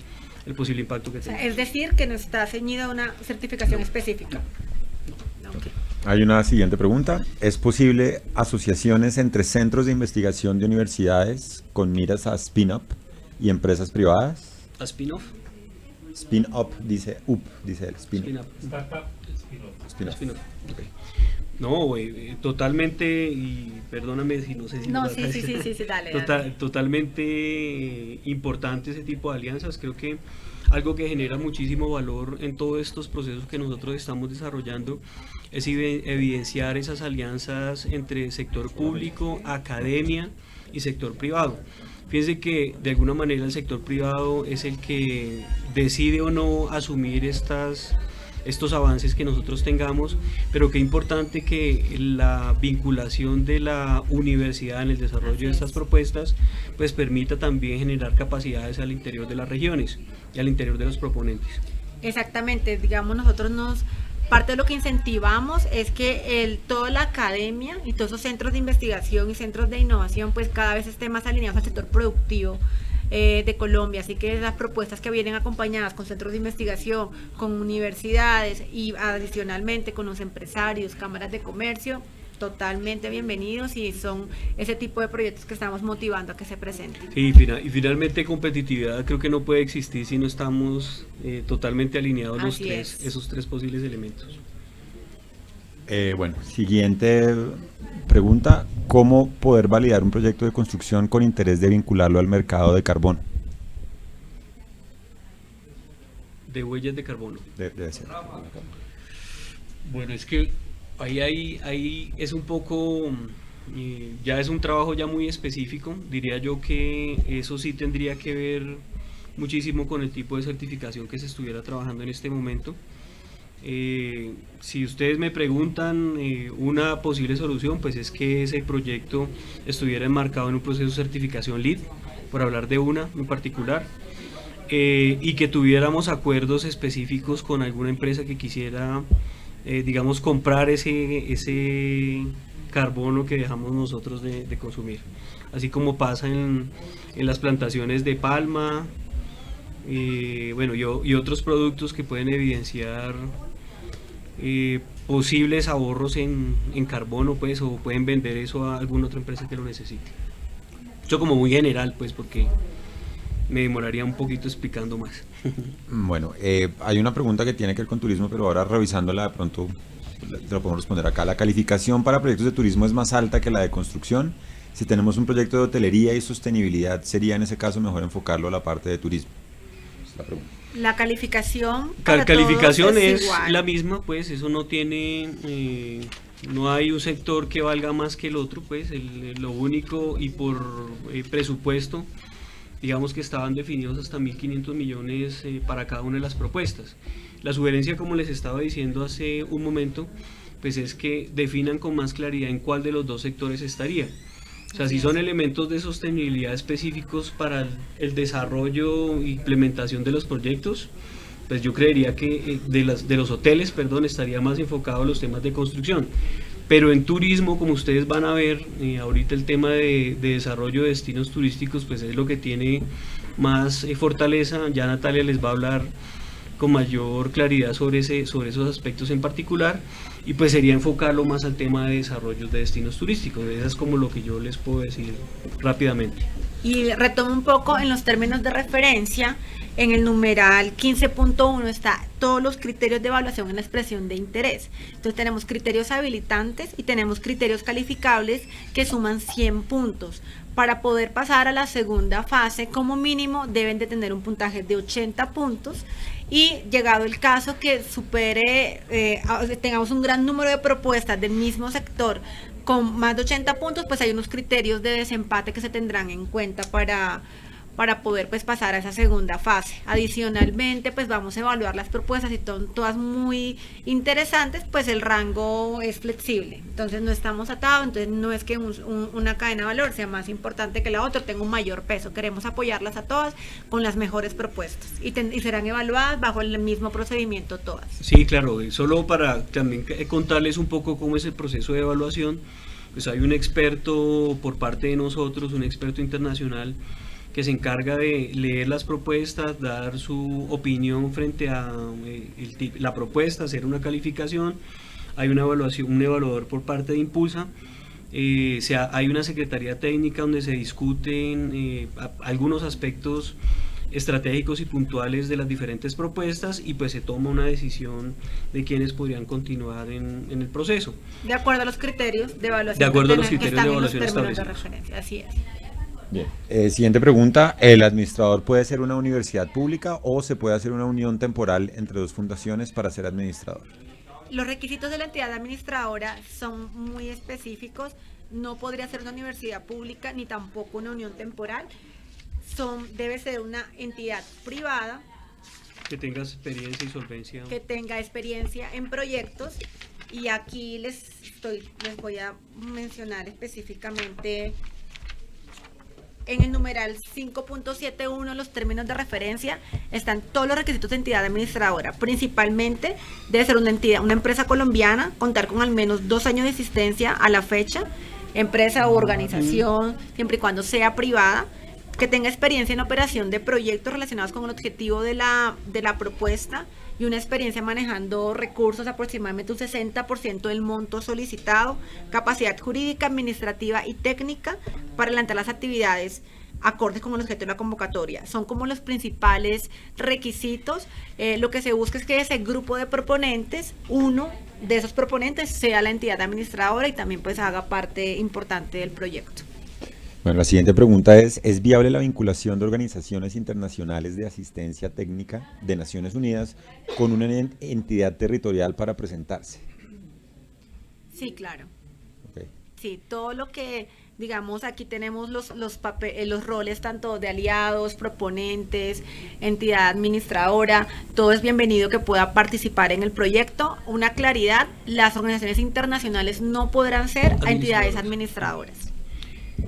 el posible impacto que tenga. Es decir, que no está ceñida a una certificación específica. Okay. Hay una siguiente pregunta. ¿Es posible asociaciones entre centros de investigación de universidades con miras a spin-up y empresas privadas? ¿A spin-off? Spin-up dice el spin-up. Spin-up. Startup, spin-off. Spin-up. Spin-off. Okay. No, totalmente, y perdóname si no sé si... No, sí, dale, dale. Totalmente importante ese tipo de alianzas. Creo que algo que genera muchísimo valor en todos estos procesos que nosotros estamos desarrollando es evidenciar esas alianzas entre sector público, academia y sector privado. Fíjense que de alguna manera el sector privado es el que decide o no asumir estos avances que nosotros tengamos, pero qué importante que la vinculación de la universidad en el desarrollo de estas propuestas pues permita también generar capacidades al interior de las regiones y al interior de los proponentes. Exactamente, digamos parte de lo que incentivamos es que toda la academia y todos esos centros de investigación y centros de innovación pues cada vez esté más alineados al sector productivo de Colombia, así que las propuestas que vienen acompañadas con centros de investigación, con universidades y adicionalmente con los empresarios, cámaras de comercio, totalmente bienvenidos, y son ese tipo de proyectos que estamos motivando a que se presenten. Sí, y finalmente competitividad creo que no puede existir si no estamos totalmente alineados esos tres posibles elementos. Bueno, siguiente pregunta. ¿Cómo poder validar un proyecto de construcción con interés de vincularlo al mercado de carbón? De huellas de carbono. Debe ser. Bueno, es que ahí es un poco, ya es un trabajo ya muy específico. Diría yo que eso sí tendría que ver muchísimo con el tipo de certificación que se estuviera trabajando en este momento. Si ustedes me preguntan una posible solución, pues es que ese proyecto estuviera enmarcado en un proceso de certificación LEED, por hablar de una en particular, y que tuviéramos acuerdos específicos con alguna empresa que quisiera, digamos, comprar ese carbono que dejamos nosotros de consumir, así como pasa en las plantaciones de palma, bueno, y otros productos que pueden evidenciar posibles ahorros en carbono, pues, o pueden vender eso a alguna otra empresa que lo necesite. Esto como muy general, pues, porque me demoraría un poquito explicando más. Bueno, hay una pregunta que tiene que ver con turismo, pero ahora revisándola de pronto te lo podemos responder acá. ¿La calificación para proyectos de turismo es más alta que la de construcción? Si tenemos un proyecto de hotelería y sostenibilidad, ¿sería en ese caso mejor enfocarlo a la parte de turismo? Esa es la pregunta. La calificación es igual. La misma, pues eso no tiene, no hay un sector que valga más que el otro, pues lo único, y por presupuesto, digamos que estaban definidos hasta 1.500 millones para cada una de las propuestas. La sugerencia, como les estaba diciendo hace un momento, pues es que definan con más claridad en cuál de los dos sectores estaría. O sea, si son elementos de sostenibilidad específicos para el desarrollo e implementación de los proyectos, pues yo creería que de los hoteles, estaría más enfocado a los temas de construcción. Pero en turismo, como ustedes van a ver, ahorita el tema de desarrollo de destinos turísticos, pues es lo que tiene más fortaleza. Ya Natalia les va a hablar con mayor claridad sobre esos aspectos en particular, y pues sería enfocarlo más al tema de desarrollo de destinos turísticos. Eso es como lo que yo les puedo decir rápidamente. Y retomo un poco en los términos de referencia. En el numeral 15.1 está todos los criterios de evaluación en la expresión de interés. Entonces tenemos criterios habilitantes y tenemos criterios calificables que suman 100 puntos. Para poder pasar a la segunda fase, como mínimo deben de tener un puntaje de 80 puntos, y llegado el caso que supere, tengamos un gran número de propuestas del mismo sector con más de 80 puntos, pues hay unos criterios de desempate que se tendrán en cuenta para poder pues pasar a esa segunda fase. Adicionalmente, pues vamos a evaluar las propuestas y todas muy interesantes, pues el rango es flexible, entonces no estamos atados, entonces no es que una cadena de valor sea más importante que la otra, tenga un mayor peso, queremos apoyarlas a todas con las mejores propuestas y serán evaluadas bajo el mismo procedimiento todas. Sí, claro, solo para también contarles un poco cómo es el proceso de evaluación, pues hay un experto por parte de nosotros, un experto internacional que se encarga de leer las propuestas, dar su opinión frente a la propuesta, hacer una calificación. Hay una evaluación, un evaluador por parte de Impulsa. Hay una secretaría técnica donde se discuten algunos aspectos estratégicos y puntuales de las diferentes propuestas y pues se toma una decisión de quiénes podrían continuar en el proceso. De acuerdo a los criterios de evaluación. De acuerdo a los que criterios de están en los evaluación términos de establecidos. referencia, así es. Bien. Siguiente pregunta, ¿el administrador puede ser una universidad pública o se puede hacer una unión temporal entre dos fundaciones para ser administrador? Los requisitos de la entidad administradora son muy específicos, no podría ser una universidad pública ni tampoco una unión temporal, debe ser una entidad privada Que tengas experiencia y solvencia. que tenga experiencia en proyectos, y aquí les voy a mencionar específicamente en el numeral 5.71, los términos de referencia, están todos los requisitos de entidad administradora. Principalmente debe ser una empresa colombiana, contar con al menos 2 años de existencia a la fecha, empresa o organización, siempre y cuando sea privada, que tenga experiencia en operación de proyectos relacionados con el objetivo de la propuesta y una experiencia manejando recursos aproximadamente un 60% del monto solicitado, capacidad jurídica, administrativa y técnica para adelantar las actividades acordes con el objeto de la convocatoria. Son como los principales requisitos. Lo que se busca es que ese grupo de proponentes, uno de esos proponentes sea la entidad administradora y también pues haga parte importante del proyecto. Bueno, la siguiente pregunta ¿es viable la vinculación de organizaciones internacionales de asistencia técnica de Naciones Unidas con una entidad territorial para presentarse? Sí, claro. Okay. Sí, todo lo que, digamos, aquí tenemos los roles tanto de aliados, proponentes, entidad administradora, todo es bienvenido que pueda participar en el proyecto. Una claridad, las organizaciones internacionales no podrán ser entidades administradoras.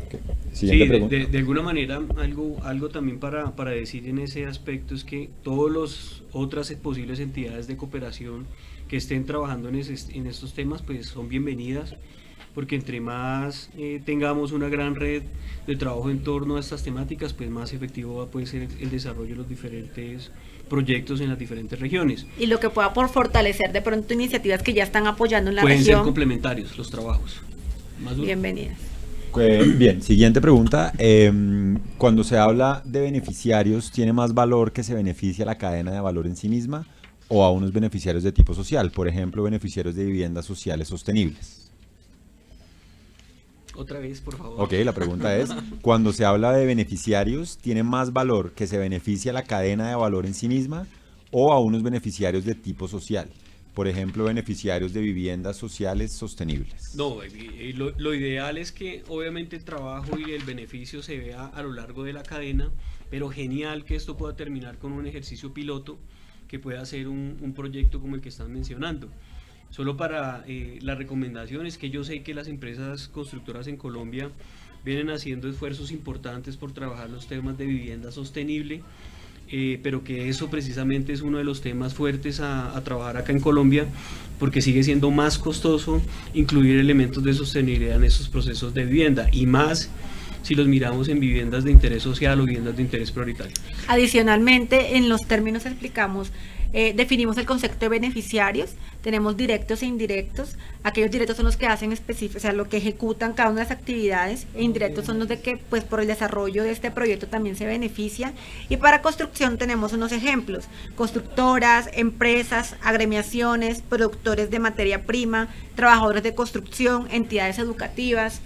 Okay. Sí, de alguna manera algo también para decir en ese aspecto es que todas las otras posibles entidades de cooperación que estén trabajando en estos temas pues son bienvenidas, porque entre más tengamos una gran red de trabajo en torno a estas temáticas, pues más efectivo puede ser el desarrollo de los diferentes proyectos en las diferentes regiones. Y lo que pueda por fortalecer de pronto iniciativas que ya están apoyando en la pueden región. Pueden ser complementarios los trabajos. Bienvenidas. Bien, siguiente pregunta. Cuando se habla de beneficiarios, ¿tiene más valor que se beneficie a la cadena de valor en sí misma o a unos beneficiarios de tipo social? Por ejemplo, beneficiarios de viviendas sociales sostenibles. Otra vez, por favor. Ok, la pregunta es, cuando se habla de beneficiarios, ¿tiene más valor que se beneficie a la cadena de valor en sí misma o a unos beneficiarios de tipo social? Por ejemplo, beneficiarios de viviendas sociales sostenibles. No, lo ideal es que obviamente el trabajo y el beneficio se vea a lo largo de la cadena, pero genial que esto pueda terminar con un ejercicio piloto que pueda ser un proyecto como el que están mencionando. Solo para la recomendación es que yo sé que las empresas constructoras en Colombia vienen haciendo esfuerzos importantes por trabajar los temas de vivienda sostenible, pero que eso precisamente es uno de los temas fuertes a trabajar acá en Colombia, porque sigue siendo más costoso incluir elementos de sostenibilidad en estos procesos de vivienda, y más si los miramos en viviendas de interés social o viviendas de interés prioritario. Adicionalmente, en los términos explicamos, definimos el concepto de beneficiarios, tenemos directos e indirectos. Aquellos directos son los que hacen específico, o sea, lo que ejecutan cada una de las actividades, e indirectos son los de que pues por el desarrollo de este proyecto también se benefician. Y para construcción tenemos unos ejemplos: constructoras, empresas, agremiaciones, productores de materia prima, trabajadores de construcción, entidades educativas.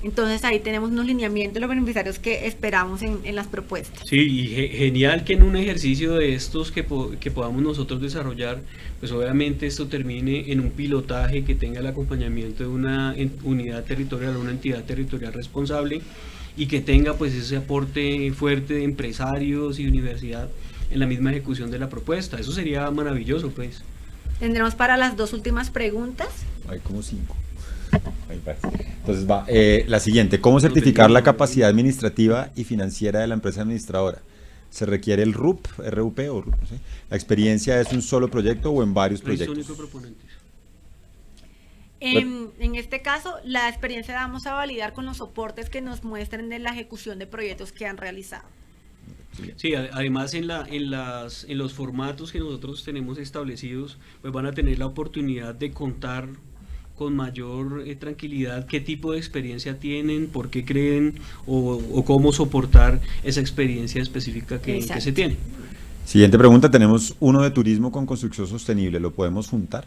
Entonces ahí tenemos unos lineamientos de los beneficiarios que esperamos en las propuestas. Sí, y genial que en un ejercicio de estos que podamos nosotros desarrollar, pues obviamente esto termine en un pilotaje que tenga el acompañamiento de una unidad territorial, una entidad territorial responsable, y que tenga pues ese aporte fuerte de empresarios y universidad en la misma ejecución de la propuesta. Eso sería maravilloso, pues. Tendremos para las 2 últimas preguntas. Hay como 5. Ahí parece. Entonces va, la siguiente, ¿cómo certificar la capacidad administrativa y financiera de la empresa administradora? ¿Se requiere el RUP o RUP, no sé? ¿La experiencia es un solo proyecto o en varios proyectos? Único proponentes. En este caso, la experiencia la vamos a validar con los soportes que nos muestren de la ejecución de proyectos que han realizado. Sí, además en los formatos que nosotros tenemos establecidos, pues van a tener la oportunidad de contar con mayor tranquilidad qué tipo de experiencia tienen, por qué creen o cómo soportar esa experiencia específica que se tiene. Siguiente pregunta, tenemos uno de turismo con construcción sostenible, ¿lo podemos juntar?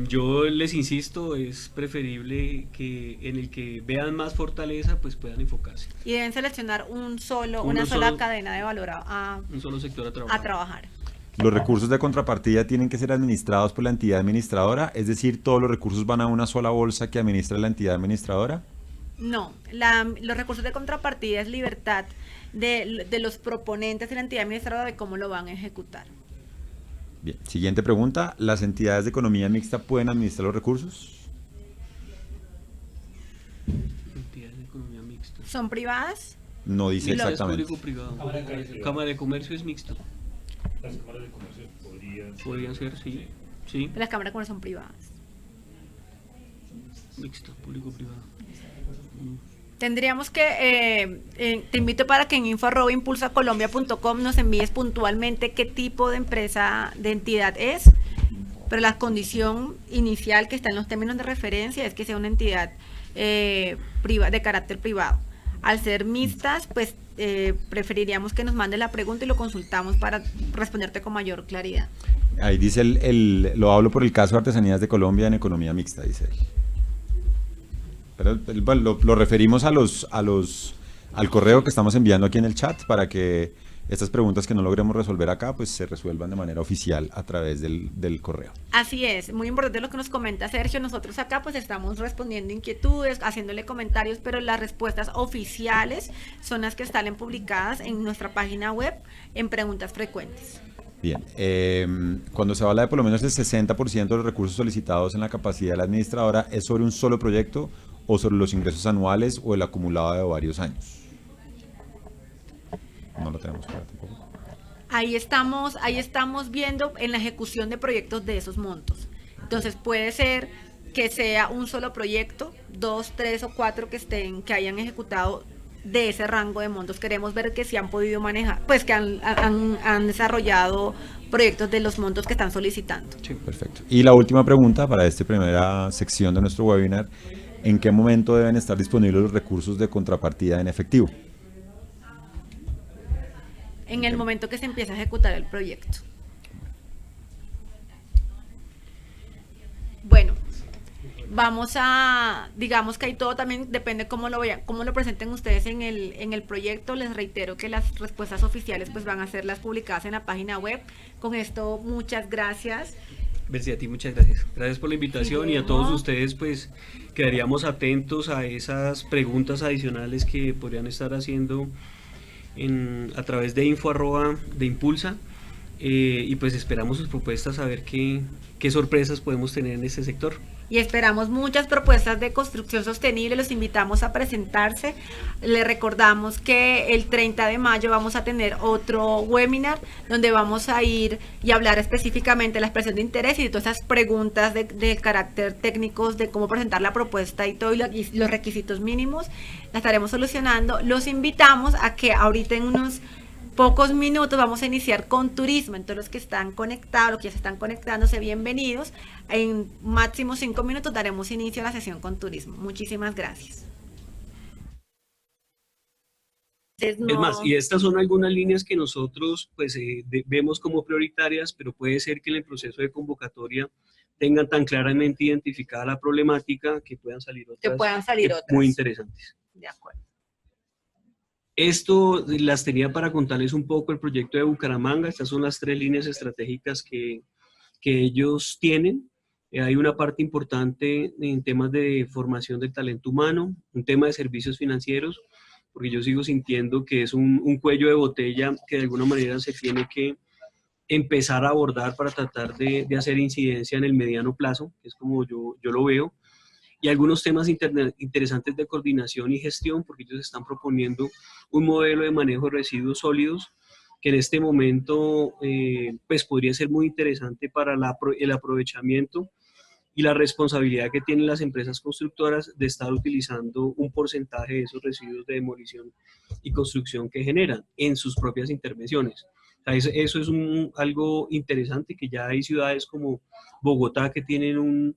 Yo les insisto, es preferible que en el que vean más fortaleza, pues puedan enfocarse. Y deben seleccionar una sola cadena de valor un solo sector a trabajar. ¿Los recursos de contrapartida tienen que ser administrados por la entidad administradora? Es decir, ¿todos los recursos van a una sola bolsa que administra la entidad administradora? No, los recursos de contrapartida es libertad de los proponentes de la entidad administradora de cómo lo van a ejecutar. Bien, siguiente pregunta, ¿las entidades de economía mixta pueden administrar los recursos? Entidades de economía mixta. ¿Son privadas? No dice exactamente. Es público-privado. Cámara de Comercio es mixto. Las cámaras de comercio Podrían ser, sí. Sí, Las cámaras de comercio son privadas. mixto, público-privado. Tendríamos que, te invito para que en info@impulsacolombia.com nos envíes puntualmente qué tipo de empresa, de entidad es, pero la condición inicial que está en los términos de referencia es que sea una entidad de carácter privado. Al ser mixtas, pues preferiríamos que nos mande la pregunta y lo consultamos para responderte con mayor claridad. Ahí dice, lo hablo por el caso de Artesanías de Colombia en economía mixta, dice él. Pero lo referimos al correo que estamos enviando aquí en el chat para que estas preguntas que no logremos resolver acá, pues se resuelvan de manera oficial a través del correo. Así es, muy importante lo que nos comenta Sergio. Nosotros acá pues estamos respondiendo inquietudes, haciéndole comentarios, pero las respuestas oficiales son las que están publicadas en nuestra página web en preguntas frecuentes. Bien, cuando se habla de por lo menos el 60% de los recursos solicitados en la capacidad de la administradora, ¿es sobre un solo proyecto o sobre los ingresos anuales o el acumulado de varios años? No lo tenemos claro tampoco. Ahí estamos viendo en la ejecución de proyectos de esos montos. Entonces puede ser que sea un solo proyecto, 2, 3 o 4 que hayan ejecutado de ese rango de montos. Queremos ver que sí han podido manejar, pues que han desarrollado proyectos de los montos que están solicitando. Sí, perfecto. Y la última pregunta para esta primera sección de nuestro webinar, ¿en qué momento deben estar disponibles los recursos de contrapartida en efectivo? En el momento que se empieza a ejecutar el proyecto. Bueno, digamos que ahí todo también depende cómo lo presenten ustedes en el proyecto. Les reitero que las respuestas oficiales pues van a ser las publicadas en la página web. Con esto, muchas gracias. Bercy, a ti muchas gracias. Gracias por la invitación y a todos ustedes pues quedaríamos atentos a esas preguntas adicionales que podrían estar haciendo a través de info@impulsa y pues esperamos sus propuestas a ver qué sorpresas podemos tener en este sector. Y esperamos muchas propuestas de construcción sostenible, los invitamos a presentarse. Les recordamos que el 30 de mayo vamos a tener otro webinar donde vamos a ir y hablar específicamente de la expresión de interés y de todas esas preguntas de carácter técnicos de cómo presentar la propuesta y todo y los requisitos mínimos. La estaremos solucionando. Los invitamos a que ahorita en unos pocos minutos vamos a iniciar con turismo. Entonces los que están conectados, los que ya se están conectándose, bienvenidos. En máximo 5 minutos daremos inicio a la sesión con turismo. Muchísimas gracias. Es más, y estas son algunas líneas que nosotros pues vemos como prioritarias, pero puede ser que en el proceso de convocatoria tengan tan claramente identificada la problemática que puedan salir otras. Muy interesantes. De acuerdo. Esto las tenía para contarles un poco el proyecto de Bucaramanga. Estas son las 3 líneas estratégicas que ellos tienen. Hay una parte importante en temas de formación del talento humano, un tema de servicios financieros, porque yo sigo sintiendo que es un cuello de botella que de alguna manera se tiene que empezar a abordar para tratar de hacer incidencia en el mediano plazo, que es como yo lo veo, y algunos temas interesantes de coordinación y gestión, porque ellos están proponiendo un modelo de manejo de residuos sólidos que en este momento pues podría ser muy interesante para el aprovechamiento y la responsabilidad que tienen las empresas constructoras de estar utilizando un porcentaje de esos residuos de demolición y construcción que generan en sus propias intervenciones. O sea, eso es algo interesante, que ya hay ciudades como Bogotá que tienen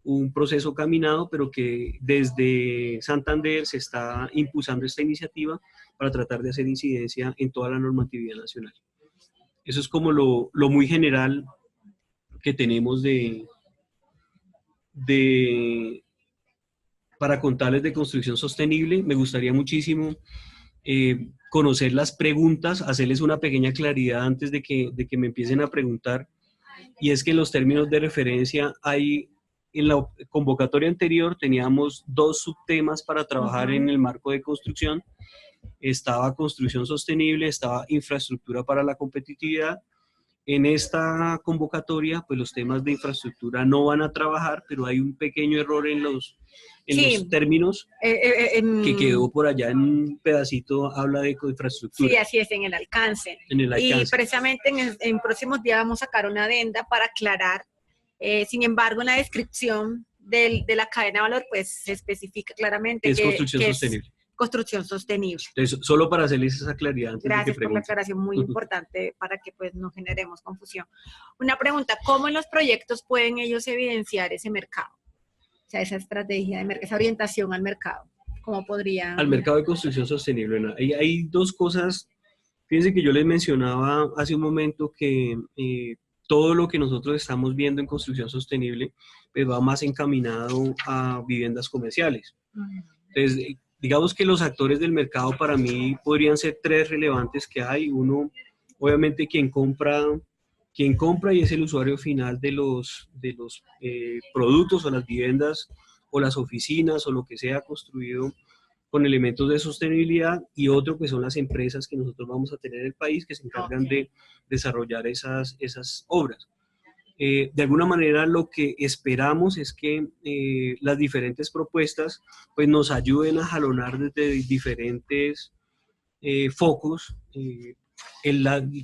un proceso caminado, pero que desde Santander se está impulsando esta iniciativa para tratar de hacer incidencia en toda la normatividad nacional. Eso es como lo muy general que tenemos para contarles de construcción sostenible. Me gustaría muchísimo conocer las preguntas, hacerles una pequeña claridad antes de que me empiecen a preguntar, y es que en los términos de referencia en la convocatoria anterior teníamos 2 subtemas para trabajar en el marco de construcción. Estaba construcción sostenible, estaba infraestructura para la competitividad. En esta convocatoria, pues los temas de infraestructura no van a trabajar, pero hay un pequeño error en los términos que quedó por allá en un pedacito, habla de infraestructura. Sí, así es, en el alcance. En el alcance. Y precisamente en próximos días vamos a sacar una adenda para aclarar. Sin embargo, en la descripción de la cadena de valor, pues se especifica claramente es construcción sostenible. Construcción sostenible. Entonces, solo para hacerles esa claridad. Gracias por la aclaración, muy importante para que pues no generemos confusión. Una pregunta, ¿cómo en los proyectos pueden ellos evidenciar ese mercado? O sea, esa estrategia de esa orientación al mercado. ¿Cómo podría...? Al mercado de construcción sostenible. Hay 2 cosas. Fíjense que yo les mencionaba hace un momento que todo lo que nosotros estamos viendo en construcción sostenible pues va más encaminado a viviendas comerciales. Entonces, digamos que los actores del mercado para mí podrían ser 3 relevantes que hay. Uno, obviamente, quien compra y es el usuario final de los productos o las viviendas o las oficinas o lo que sea construido con elementos de sostenibilidad, y otro que son las empresas que nosotros vamos a tener en el país que se encargan de desarrollar esas obras. De alguna manera lo que esperamos es que las diferentes propuestas pues nos ayuden a jalonar desde diferentes focos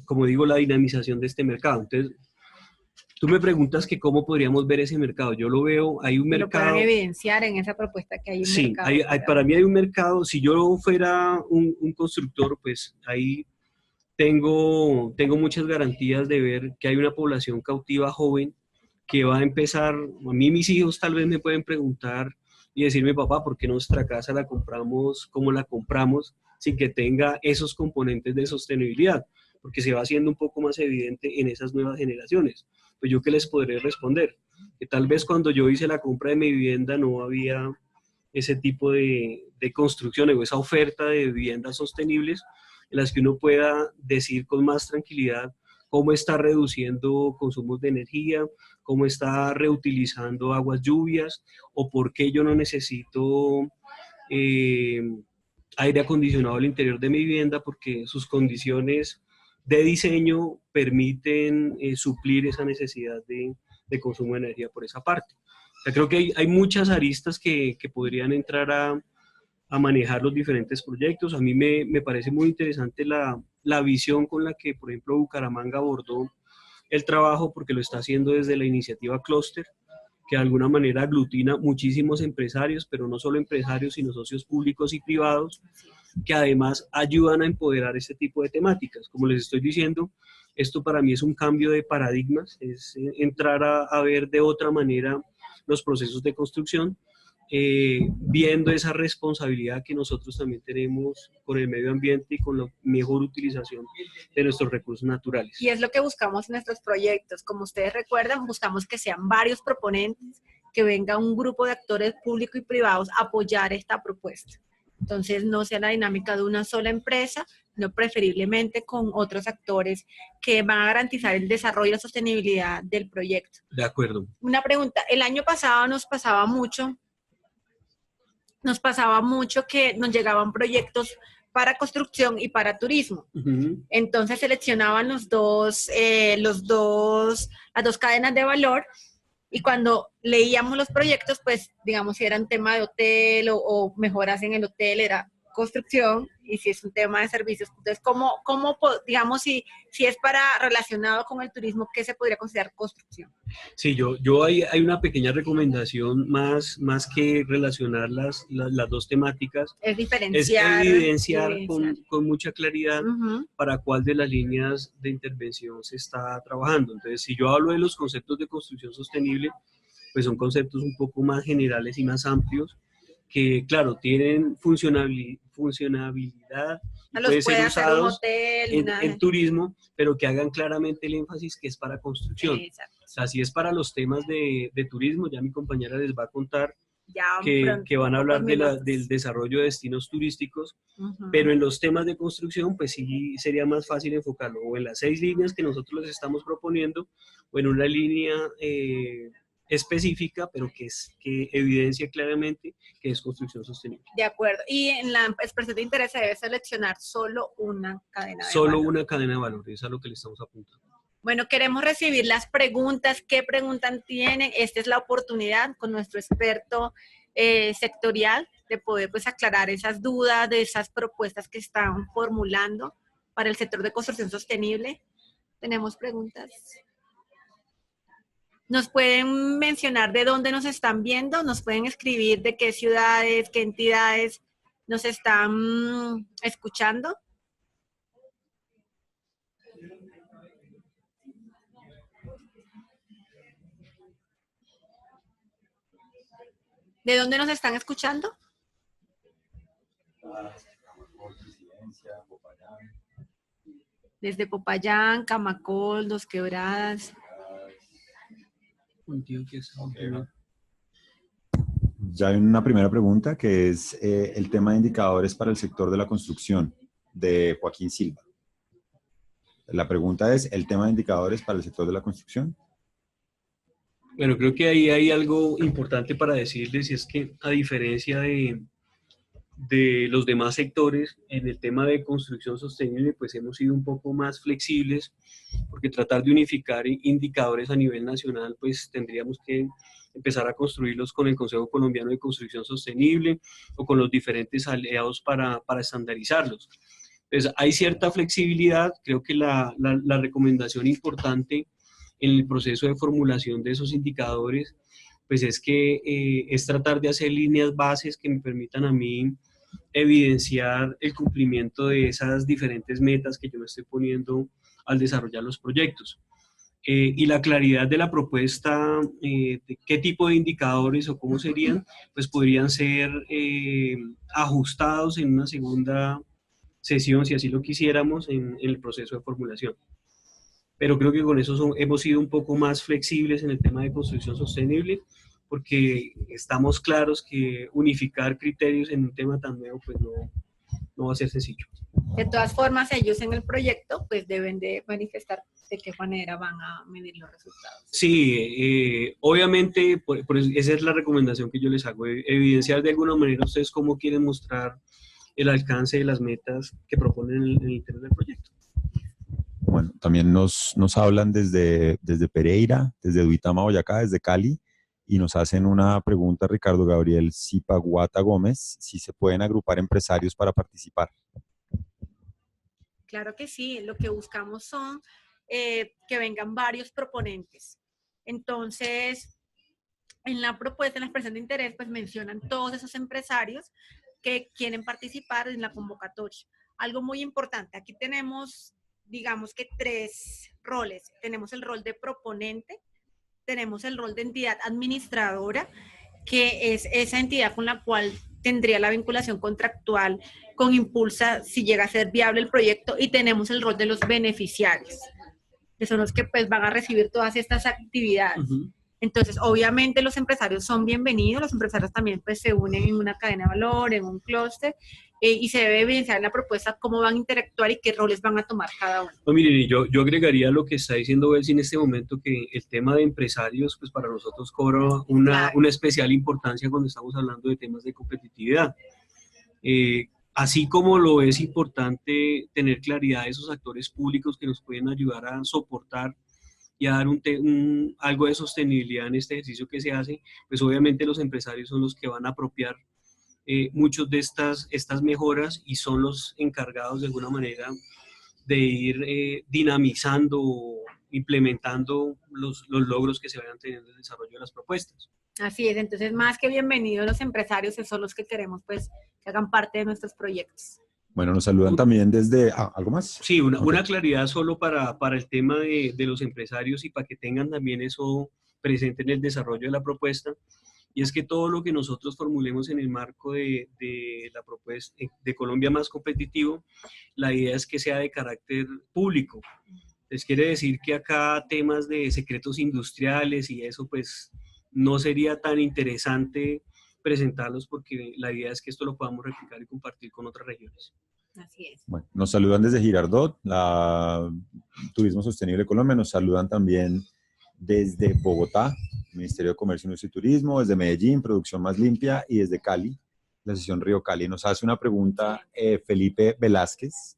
como digo, la dinamización de este mercado. Entonces, tú me preguntas que cómo podríamos ver ese mercado. Yo lo veo, hay un mercado... Lo pueden evidenciar en esa propuesta que hay un mercado. Sí, para mí hay un mercado. Si yo fuera un constructor, pues ahí tengo muchas garantías de ver que hay una población cautiva joven que va a empezar. A mí mis hijos tal vez me pueden preguntar y decirme, papá, ¿por qué nuestra casa la compramos como la compramos sin que tenga esos componentes de sostenibilidad? Porque se va haciendo un poco más evidente en esas nuevas generaciones. Pues yo qué les podré responder, que tal vez cuando yo hice la compra de mi vivienda no había ese tipo de construcción o esa oferta de viviendas sostenibles en las que uno pueda decir con más tranquilidad cómo está reduciendo consumos de energía, cómo está reutilizando aguas lluvias, o por qué yo no necesito aire acondicionado al interior de mi vivienda, porque sus condiciones de diseño permiten suplir esa necesidad de consumo de energía por esa parte. O sea, creo que hay muchas aristas que podrían entrar a manejar los diferentes proyectos. A mí me parece muy interesante la visión con la que, por ejemplo, Bucaramanga abordó el trabajo, porque lo está haciendo desde la iniciativa Cluster, que de alguna manera aglutina muchísimos empresarios, pero no solo empresarios, sino socios públicos y privados, que además ayudan a empoderar este tipo de temáticas. Como les estoy diciendo, esto para mí es un cambio de paradigmas, es entrar a ver de otra manera los procesos de construcción, viendo esa responsabilidad que nosotros también tenemos con el medio ambiente y con la mejor utilización de nuestros recursos naturales. Y es lo que buscamos en nuestros proyectos. Como ustedes recuerdan, buscamos que sean varios proponentes, que venga un grupo de actores públicos y privados a apoyar esta propuesta. Entonces, no sea la dinámica de una sola empresa, no preferiblemente con otros actores que van a garantizar el desarrollo y la sostenibilidad del proyecto. De acuerdo. Una pregunta, el año pasado nos pasaba mucho que nos llegaban proyectos para construcción y para turismo. Entonces seleccionaban las dos cadenas de valor, y cuando leíamos los proyectos, pues digamos si era un tema de hotel o mejoras en el hotel, era construcción, y si es un tema de servicios, entonces digamos si es para relacionado con el turismo, ¿qué se podría considerar construcción? Sí, hay una pequeña recomendación más que relacionar las dos temáticas. Es diferenciar. Es evidenciar con mucha claridad para cuál de las líneas de intervención se está trabajando. Entonces, si yo hablo de los conceptos de construcción sostenible, pues son conceptos un poco más generales y más amplios, que claro, tienen funcionabilidad y pueden ser usados en turismo, pero que hagan claramente el énfasis que es para construcción. Exacto. O sea, si es para los temas de turismo, ya mi compañera les va a contar que van a hablar del desarrollo de destinos turísticos, pero en los temas de construcción, pues sí sería más fácil enfocarlo o en las 6 líneas que nosotros les estamos proponiendo, o en una línea específica, pero que evidencia claramente que es construcción sostenible. De acuerdo. Y en la expresión de interés se debe seleccionar solo una cadena de Solo valor. una cadena de valor, es a lo que le estamos apuntando. Bueno, queremos recibir las preguntas. ¿Qué preguntas tienen? Esta es la oportunidad con nuestro experto sectorial de poder pues aclarar esas dudas, de esas propuestas que están formulando para el sector de construcción sostenible. ¿Tenemos preguntas? ¿Nos pueden mencionar de dónde nos están viendo? ¿Nos pueden escribir de qué ciudades, qué entidades nos están escuchando? ¿De dónde nos están escuchando? Desde Popayán, Camacol, Dos Quebradas. Ya hay una primera pregunta que es el tema de indicadores para el sector de la construcción, de Joaquín Silva. La pregunta es, ¿el tema de indicadores para el sector de la construcción? Bueno, creo que ahí hay algo importante para decirles, y es que a diferencia de los demás sectores, en el tema de construcción sostenible, pues hemos sido un poco más flexibles, porque tratar de unificar indicadores a nivel nacional, pues tendríamos que empezar a construirlos con el Consejo Colombiano de Construcción Sostenible o con los diferentes aliados para estandarizarlos. Entonces, hay cierta flexibilidad. Creo que la recomendación importante en el proceso de formulación de esos indicadores, pues es que es tratar de hacer líneas bases que me permitan a mí evidenciar el cumplimiento de esas diferentes metas que yo me estoy poniendo al desarrollar los proyectos. Y la claridad de la propuesta, de qué tipo de indicadores o cómo serían, pues podrían ser ajustados en una segunda sesión, si así lo quisiéramos, en el proceso de formulación. Pero creo que con eso hemos sido un poco más flexibles en el tema de construcción sostenible, porque estamos claros que unificar criterios en un tema tan nuevo pues no va a ser sencillo. De todas formas, ellos en el proyecto pues deben de manifestar de qué manera van a medir los resultados. Sí, obviamente, por eso, esa es la recomendación que yo les hago, evidenciar de alguna manera ustedes cómo quieren mostrar el alcance de las metas que proponen en el interior del proyecto. Bueno, también nos hablan desde Pereira, desde Duitama, Boyacá, desde Cali, y nos hacen una pregunta, Ricardo Gabriel Zipaguata Gómez, si se pueden agrupar empresarios para participar. Claro que sí, lo que buscamos son que vengan varios proponentes. Entonces, en la propuesta, en la expresión de interés, pues mencionan todos esos empresarios que quieren participar en la convocatoria. Algo muy importante, aquí tenemos, digamos que 3 roles. Tenemos el rol de proponente, tenemos el rol de entidad administradora, que es esa entidad con la cual tendría la vinculación contractual con Impulsa si llega a ser viable el proyecto, y tenemos el rol de los beneficiarios, que son los que pues van a recibir todas estas actividades. Entonces, obviamente los empresarios son bienvenidos, los empresarios también pues se unen en una cadena de valor, en un clúster, y se debe evidenciar en la propuesta cómo van a interactuar y qué roles van a tomar cada uno. No, miren, y yo agregaría lo que está diciendo Belsi en este momento, que el tema de empresarios, pues para nosotros cobra una especial importancia cuando estamos hablando de temas de competitividad. Así como lo es importante tener claridad de esos actores públicos que nos pueden ayudar a soportar y a dar algo de sostenibilidad en este ejercicio que se hace, pues obviamente los empresarios son los que van a apropiar muchas de estas mejoras y son los encargados de alguna manera de ir dinamizando o implementando los logros que se vayan teniendo en el desarrollo de las propuestas. Así es, entonces más que bienvenidos los empresarios, son los que queremos pues que hagan parte de nuestros proyectos. Bueno, nos saludan también desde... ¿algo más? Sí, una claridad solo para el tema de los empresarios y para que tengan también eso presente en el desarrollo de la propuesta. Y es que todo lo que nosotros formulemos en el marco de la propuesta de Colombia Más Competitivo, la idea es que sea de carácter público. Les quiere decir que acá temas de secretos industriales y eso pues no sería tan interesante presentarlos porque la idea es que esto lo podamos replicar y compartir con otras regiones. Así es. Bueno, nos saludan desde Girardot, la Turismo Sostenible Colombia, nos saludan también desde Bogotá, Ministerio de Comercio, Industria y Turismo, desde Medellín, Producción Más Limpia, y desde Cali, la sesión Río Cali. Nos hace una pregunta Felipe Velázquez.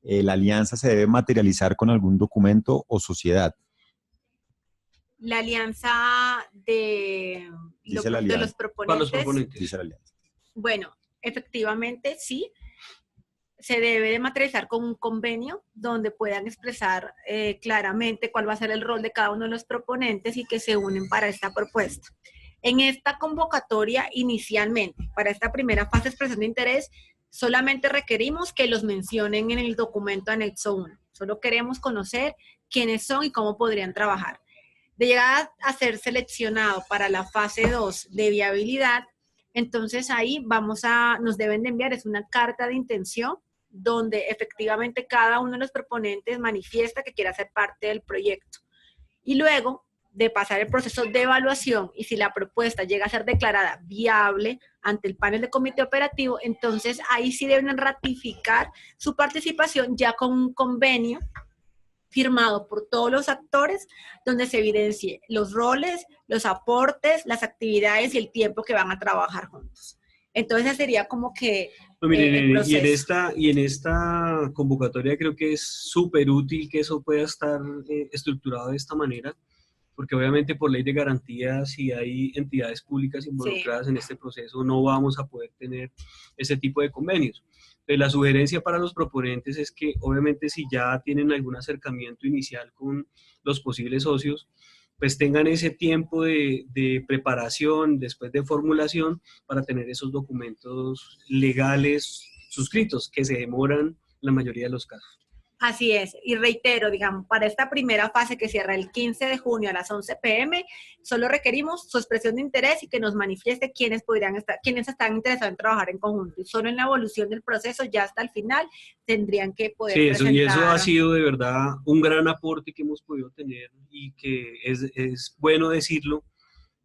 ¿La alianza se debe materializar con algún documento o sociedad? La alianza de los proponentes. Para los proponentes. Dice la alianza. Bueno, efectivamente sí. Se debe de materializar con un convenio donde puedan expresar claramente cuál va a ser el rol de cada uno de los proponentes y que se unen para esta propuesta. En esta convocatoria, inicialmente, para esta primera fase de expresión de interés, solamente requerimos que los mencionen en el documento anexo 1. Solo queremos conocer quiénes son y cómo podrían trabajar. De llegar a ser seleccionado para la fase 2 de viabilidad, entonces ahí nos deben de enviar, es una carta de intención, donde efectivamente cada uno de los proponentes manifiesta que quiere hacer parte del proyecto. Y luego de pasar el proceso de evaluación y si la propuesta llega a ser declarada viable ante el panel de comité operativo, entonces ahí sí deben ratificar su participación ya con un convenio firmado por todos los actores, donde se evidencie los roles, los aportes, las actividades y el tiempo que van a trabajar juntos. Entonces sería como que el proceso. Y en esta convocatoria creo que es súper útil que eso pueda estar estructurado de esta manera, porque obviamente por ley de garantías, si hay entidades públicas involucradas en este proceso, no vamos a poder tener ese tipo de convenios. Entonces, la sugerencia para los proponentes es que obviamente si ya tienen algún acercamiento inicial con los posibles socios, pues tengan ese tiempo de preparación, después de formulación, para tener esos documentos legales suscritos, que se demoran en la mayoría de los casos. Así es, y reitero, digamos, para esta primera fase que cierra el 15 de junio a las 11 p.m., solo requerimos su expresión de interés y que nos manifieste quiénes están interesados en trabajar en conjunto. Y solo en la evolución del proceso, ya hasta el final, tendrían que poder presentar. Y eso ha sido de verdad un gran aporte que hemos podido tener y que es bueno decirlo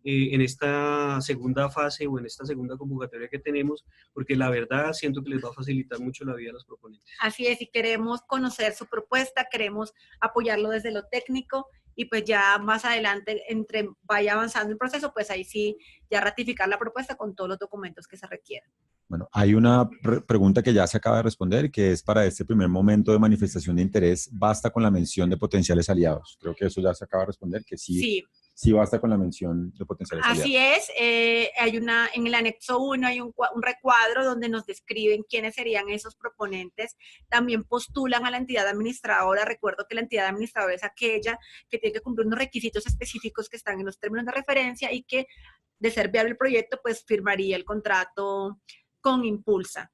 en esta segunda fase o en esta segunda convocatoria que tenemos, porque la verdad siento que les va a facilitar mucho la vida a los proponentes. Así es, y queremos conocer su propuesta, queremos apoyarlo desde lo técnico y pues ya más adelante, entre vaya avanzando el proceso, pues ahí sí ya ratificar la propuesta con todos los documentos que se requieran. Bueno, hay una pregunta que ya se acaba de responder, que es para este primer momento de manifestación de interés, ¿basta con la mención de potenciales aliados? Creo que eso ya se acaba de responder, que sí. Sí basta con la mención de potenciales aliados. Así es, en el anexo 1 hay un recuadro donde nos describen quiénes serían esos proponentes. También postulan a la entidad administradora. Recuerdo que la entidad administradora es aquella que tiene que cumplir unos requisitos específicos que están en los términos de referencia y que, de ser viable el proyecto, pues firmaría el contrato con Impulsa.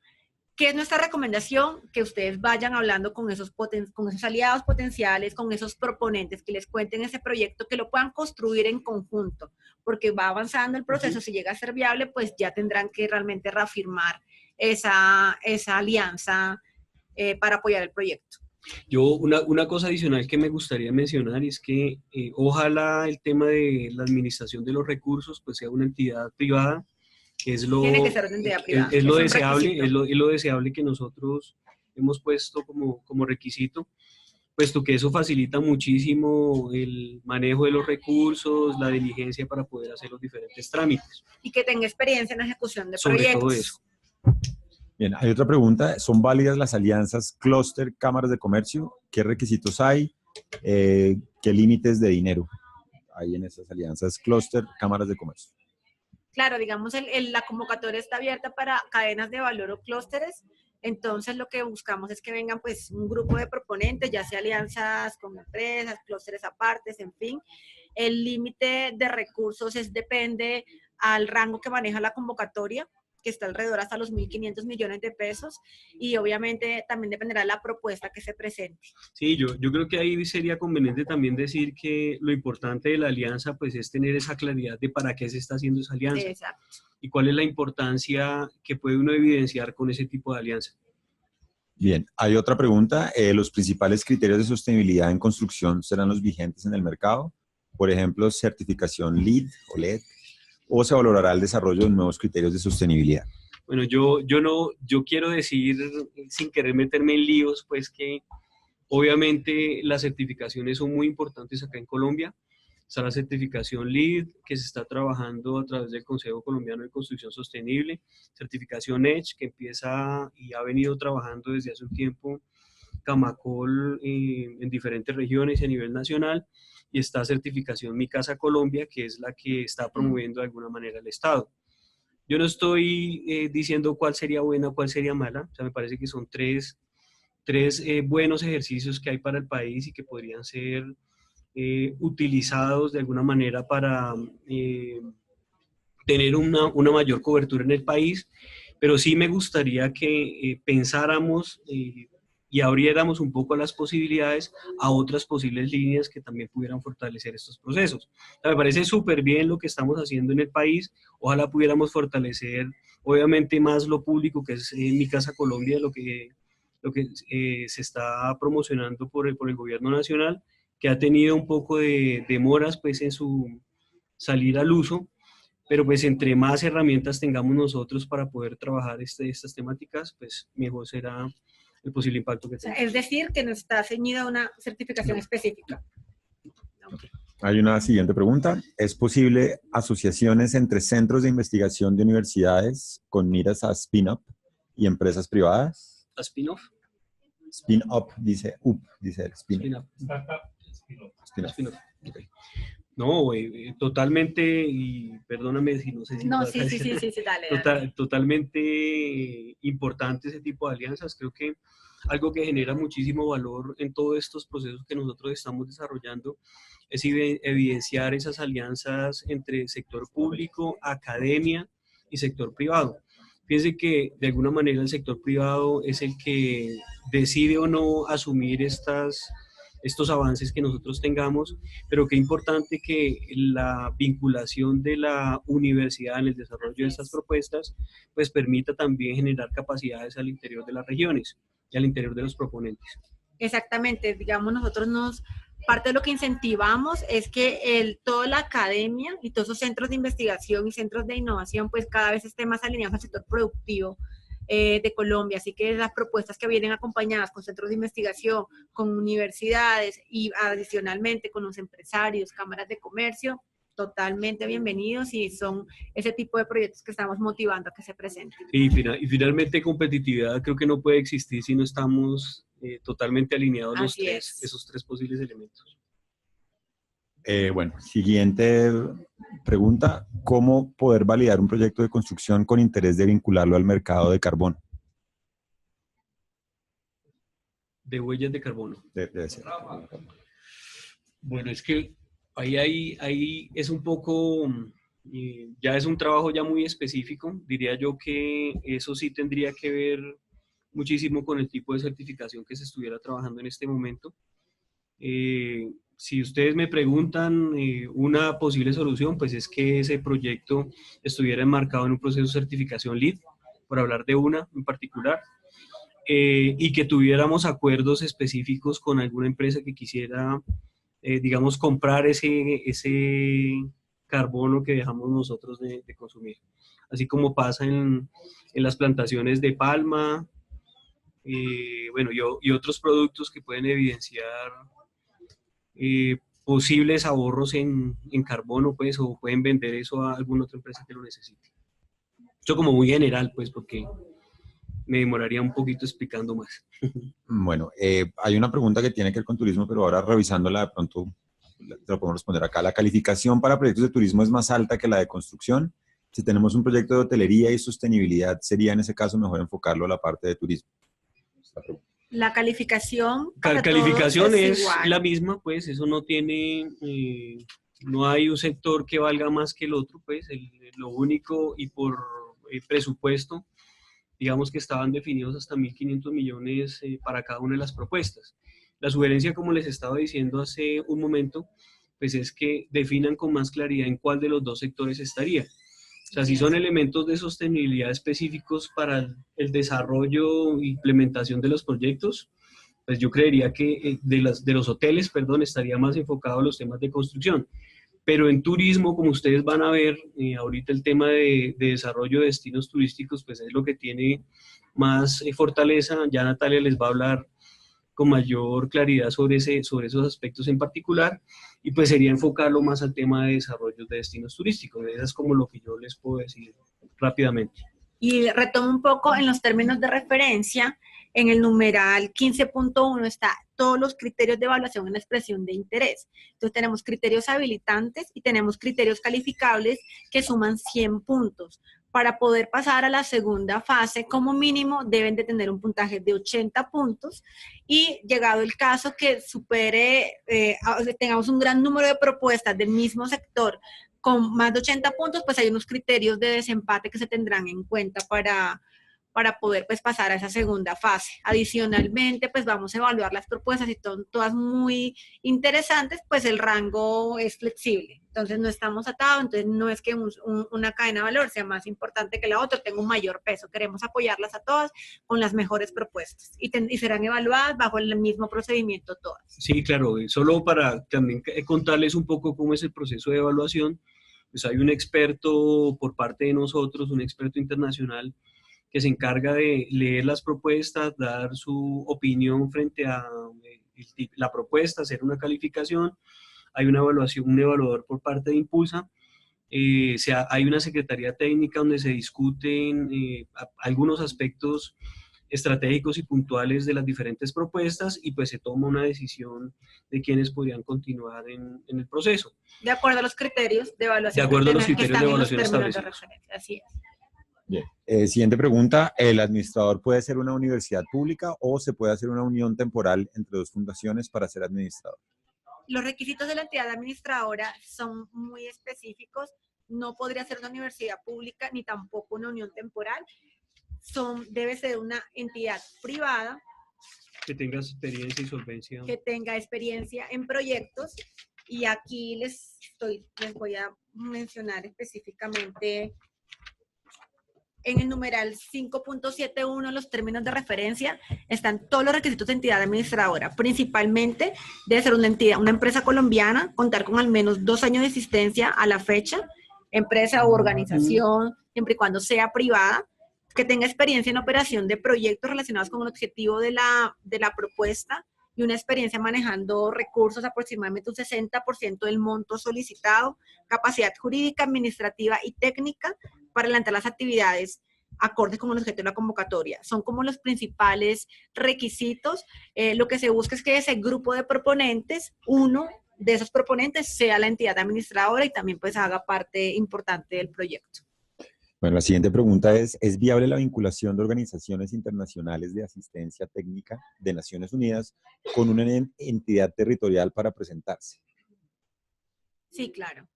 ¿Qué es nuestra recomendación? Que ustedes vayan hablando con esos aliados potenciales, con esos proponentes, que les cuenten ese proyecto, que lo puedan construir en conjunto, porque va avanzando el proceso. Si llega a ser viable, pues ya tendrán que realmente reafirmar esa alianza para apoyar el proyecto. Una cosa adicional que me gustaría mencionar es que ojalá el tema de la administración de los recursos pues sea una entidad privada, que es Tiene que ser una entidad privada, es lo es un deseable, requisito. es lo deseable que nosotros hemos puesto como requisito, puesto que eso facilita muchísimo el manejo de los recursos, la diligencia para poder hacer los diferentes trámites. Y que tenga experiencia en la ejecución de Sobre todo eso. proyectos. Bien, hay otra pregunta. ¿Son válidas las alianzas clúster cámaras de comercio? ¿Qué requisitos hay? ¿Qué límites de dinero hay en esas alianzas clúster cámaras de comercio? Claro, digamos, la convocatoria está abierta para cadenas de valor o clústeres. Entonces, lo que buscamos es que vengan pues un grupo de proponentes, ya sea alianzas con empresas, clústeres apartes, en fin. El límite de recursos depende al rango que maneja la convocatoria, que está alrededor hasta los 1.500 millones de pesos, y obviamente también dependerá de la propuesta que se presente. Sí, yo creo que ahí sería conveniente también decir que lo importante de la alianza pues es tener esa claridad de para qué se está haciendo esa alianza. Exacto. Y cuál es la importancia que puede uno evidenciar con ese tipo de alianza. Bien, hay otra pregunta. ¿Los principales criterios de sostenibilidad en construcción serán los vigentes en el mercado? Por ejemplo, certificación LEED o LED, ¿o se valorará el desarrollo de nuevos criterios de sostenibilidad? Bueno, yo quiero decir, sin querer meterme en líos, pues que obviamente las certificaciones son muy importantes acá en Colombia. Está la certificación LEED, que se está trabajando a través del Consejo Colombiano de Construcción Sostenible, certificación EDGE, que empieza y ha venido trabajando desde hace un tiempo Camacol en diferentes regiones y a nivel nacional, y está certificación Mi Casa Colombia, que es la que está promoviendo de alguna manera el Estado. Yo no estoy diciendo cuál sería buena o cuál sería mala, o sea, me parece que son tres buenos ejercicios que hay para el país y que podrían ser utilizados de alguna manera para tener una mayor cobertura en el país, pero sí me gustaría que pensáramos y abriéramos un poco las posibilidades a otras posibles líneas que también pudieran fortalecer estos procesos. O sea, me parece súper bien lo que estamos haciendo en el país, ojalá pudiéramos fortalecer obviamente más lo público, que es Mi Casa Colombia, lo que se está promocionando por el gobierno nacional, que ha tenido un poco de demoras pues en su salir al uso, pero pues entre más herramientas tengamos nosotros para poder trabajar estas temáticas, pues mejor será el posible impacto que tenga. Es decir, que no está ceñida a una certificación específica. Okay. Hay una siguiente pregunta. ¿Es posible asociaciones entre centros de investigación de universidades con miras a spin-up y empresas privadas? ¿A spin-off? Spin-up, dice up, dice el Spin-up. Spin-up. Okay. No, totalmente, y perdóname si no sé si... No, sí, dale. Totalmente importante ese tipo de alianzas. Creo que algo que genera muchísimo valor en todos estos procesos que nosotros estamos desarrollando es evidenciar esas alianzas entre sector público, academia y sector privado. Fíjense que de alguna manera el sector privado es el que decide o no asumir estos avances que nosotros tengamos, pero qué importante que la vinculación de la universidad en el desarrollo de estas propuestas pues permita también generar capacidades al interior de las regiones y al interior de los proponentes. Exactamente, digamos, parte de lo que incentivamos es que toda la academia y todos esos centros de investigación y centros de innovación pues cada vez esté más alineados al sector productivo de Colombia, así que las propuestas que vienen acompañadas con centros de investigación, con universidades y adicionalmente con los empresarios, cámaras de comercio, totalmente bienvenidos, y son ese tipo de proyectos que estamos motivando a que se presenten. Y finalmente competitividad creo que no puede existir si no estamos totalmente alineados esos tres posibles elementos. Bueno, siguiente pregunta. ¿Cómo poder validar un proyecto de construcción con interés de vincularlo al mercado de carbono? De huellas de carbono. Debe ser. Bueno, es que ahí es un poco, ya es un trabajo ya muy específico. Diría yo que eso sí tendría que ver muchísimo con el tipo de certificación que se estuviera trabajando en este momento. Si ustedes me preguntan una posible solución, pues es que ese proyecto estuviera enmarcado en un proceso de certificación LEED, por hablar de una en particular. y que tuviéramos acuerdos específicos con alguna empresa que quisiera, digamos, comprar ese carbono que dejamos nosotros de consumir. Así como pasa en las plantaciones de palma, bueno, y otros productos que pueden evidenciar posibles ahorros en carbono, pues, o pueden vender eso a alguna otra empresa que lo necesite. Esto como muy general, pues, porque me demoraría un poquito explicando más. Bueno, hay una pregunta que tiene que ver con turismo, pero ahora revisándola de pronto te lo podemos responder acá. ¿La calificación para proyectos de turismo es más alta que la de construcción? Si tenemos un proyecto de hotelería y sostenibilidad, ¿sería en ese caso mejor enfocarlo a la parte de turismo? Esta pregunta. La calificación para Calificación todos es igual. la misma, pues, eso no tiene, no hay un sector que valga más que el otro, pues, lo único y por presupuesto, digamos que estaban definidos hasta 1.500 millones para cada una de las propuestas. La sugerencia, como les estaba diciendo hace un momento, pues es que definan con más claridad en cuál de los dos sectores estaría. O sea, si son elementos de sostenibilidad específicos para el desarrollo e implementación de los proyectos, pues yo creería que de los hoteles, perdón, estaría más enfocado a los temas de construcción. Pero en turismo, como ustedes van a ver, ahorita el tema de desarrollo de destinos turísticos, pues es lo que tiene más fortaleza. Ya Natalia les va a hablar con mayor claridad sobre esos aspectos en particular, y pues sería enfocarlo más al tema de desarrollo de destinos turísticos. Eso es como lo que yo les puedo decir rápidamente. Y retomo un poco en los términos de referencia. En el numeral 15.1 está todos los criterios de evaluación en la expresión de interés. Entonces tenemos criterios habilitantes y tenemos criterios calificables que suman 100 puntos. Para poder pasar a la segunda fase, como mínimo, deben de tener un puntaje de 80 puntos y llegado el caso que supere, tengamos un gran número de propuestas del mismo sector con más de 80 puntos, pues hay unos criterios de desempate que se tendrán en cuenta para poder pues pasar a esa segunda fase. Adicionalmente, pues vamos a evaluar las propuestas y son todas muy interesantes, pues el rango es flexible. Entonces no estamos atados, entonces no es que una cadena de valor sea más importante que la otra, tenga un mayor peso. Queremos apoyarlas a todas con las mejores propuestas y serán evaluadas bajo el mismo procedimiento todas. Sí, claro, solo para también contarles un poco cómo es el proceso de evaluación, pues hay un experto por parte de nosotros, un experto internacional, que se encarga de leer las propuestas, dar su opinión frente a la propuesta, hacer una calificación. Hay una evaluación, un evaluador por parte de Impulsa. Hay una secretaría técnica donde se discuten algunos aspectos estratégicos y puntuales de las diferentes propuestas y pues se toma una decisión de quiénes podrían continuar en el proceso. De acuerdo a los criterios de evaluación. De acuerdo a los criterios de evaluación establecidos. Así es. Bien. Siguiente pregunta. ¿El administrador puede ser una universidad pública o se puede hacer una unión temporal entre dos fundaciones para ser administrador? Los requisitos de la entidad administradora son muy específicos. No podría ser una universidad pública ni tampoco una unión temporal. Debe ser una entidad privada. Que tenga experiencia y solvencia. Que tenga experiencia en proyectos. Y aquí les voy a mencionar específicamente en el numeral 5.71, los términos de referencia, están todos los requisitos de entidad administradora. Principalmente debe ser una empresa colombiana, contar con al menos 2 años de existencia a la fecha, empresa u organización, siempre y cuando sea privada, que tenga experiencia en operación de proyectos relacionados con el objetivo de la propuesta y una experiencia manejando recursos aproximadamente un 60% del monto solicitado, capacidad jurídica, administrativa y técnica para adelantar las actividades acordes con el objeto de la convocatoria. Son como los principales requisitos. Lo que se busca es que ese grupo de proponentes, uno de esos proponentes sea la entidad administradora y también pues haga parte importante del proyecto. Bueno, la siguiente pregunta ¿es viable la vinculación de organizaciones internacionales de asistencia técnica de Naciones Unidas con una entidad territorial para presentarse? Sí, claro.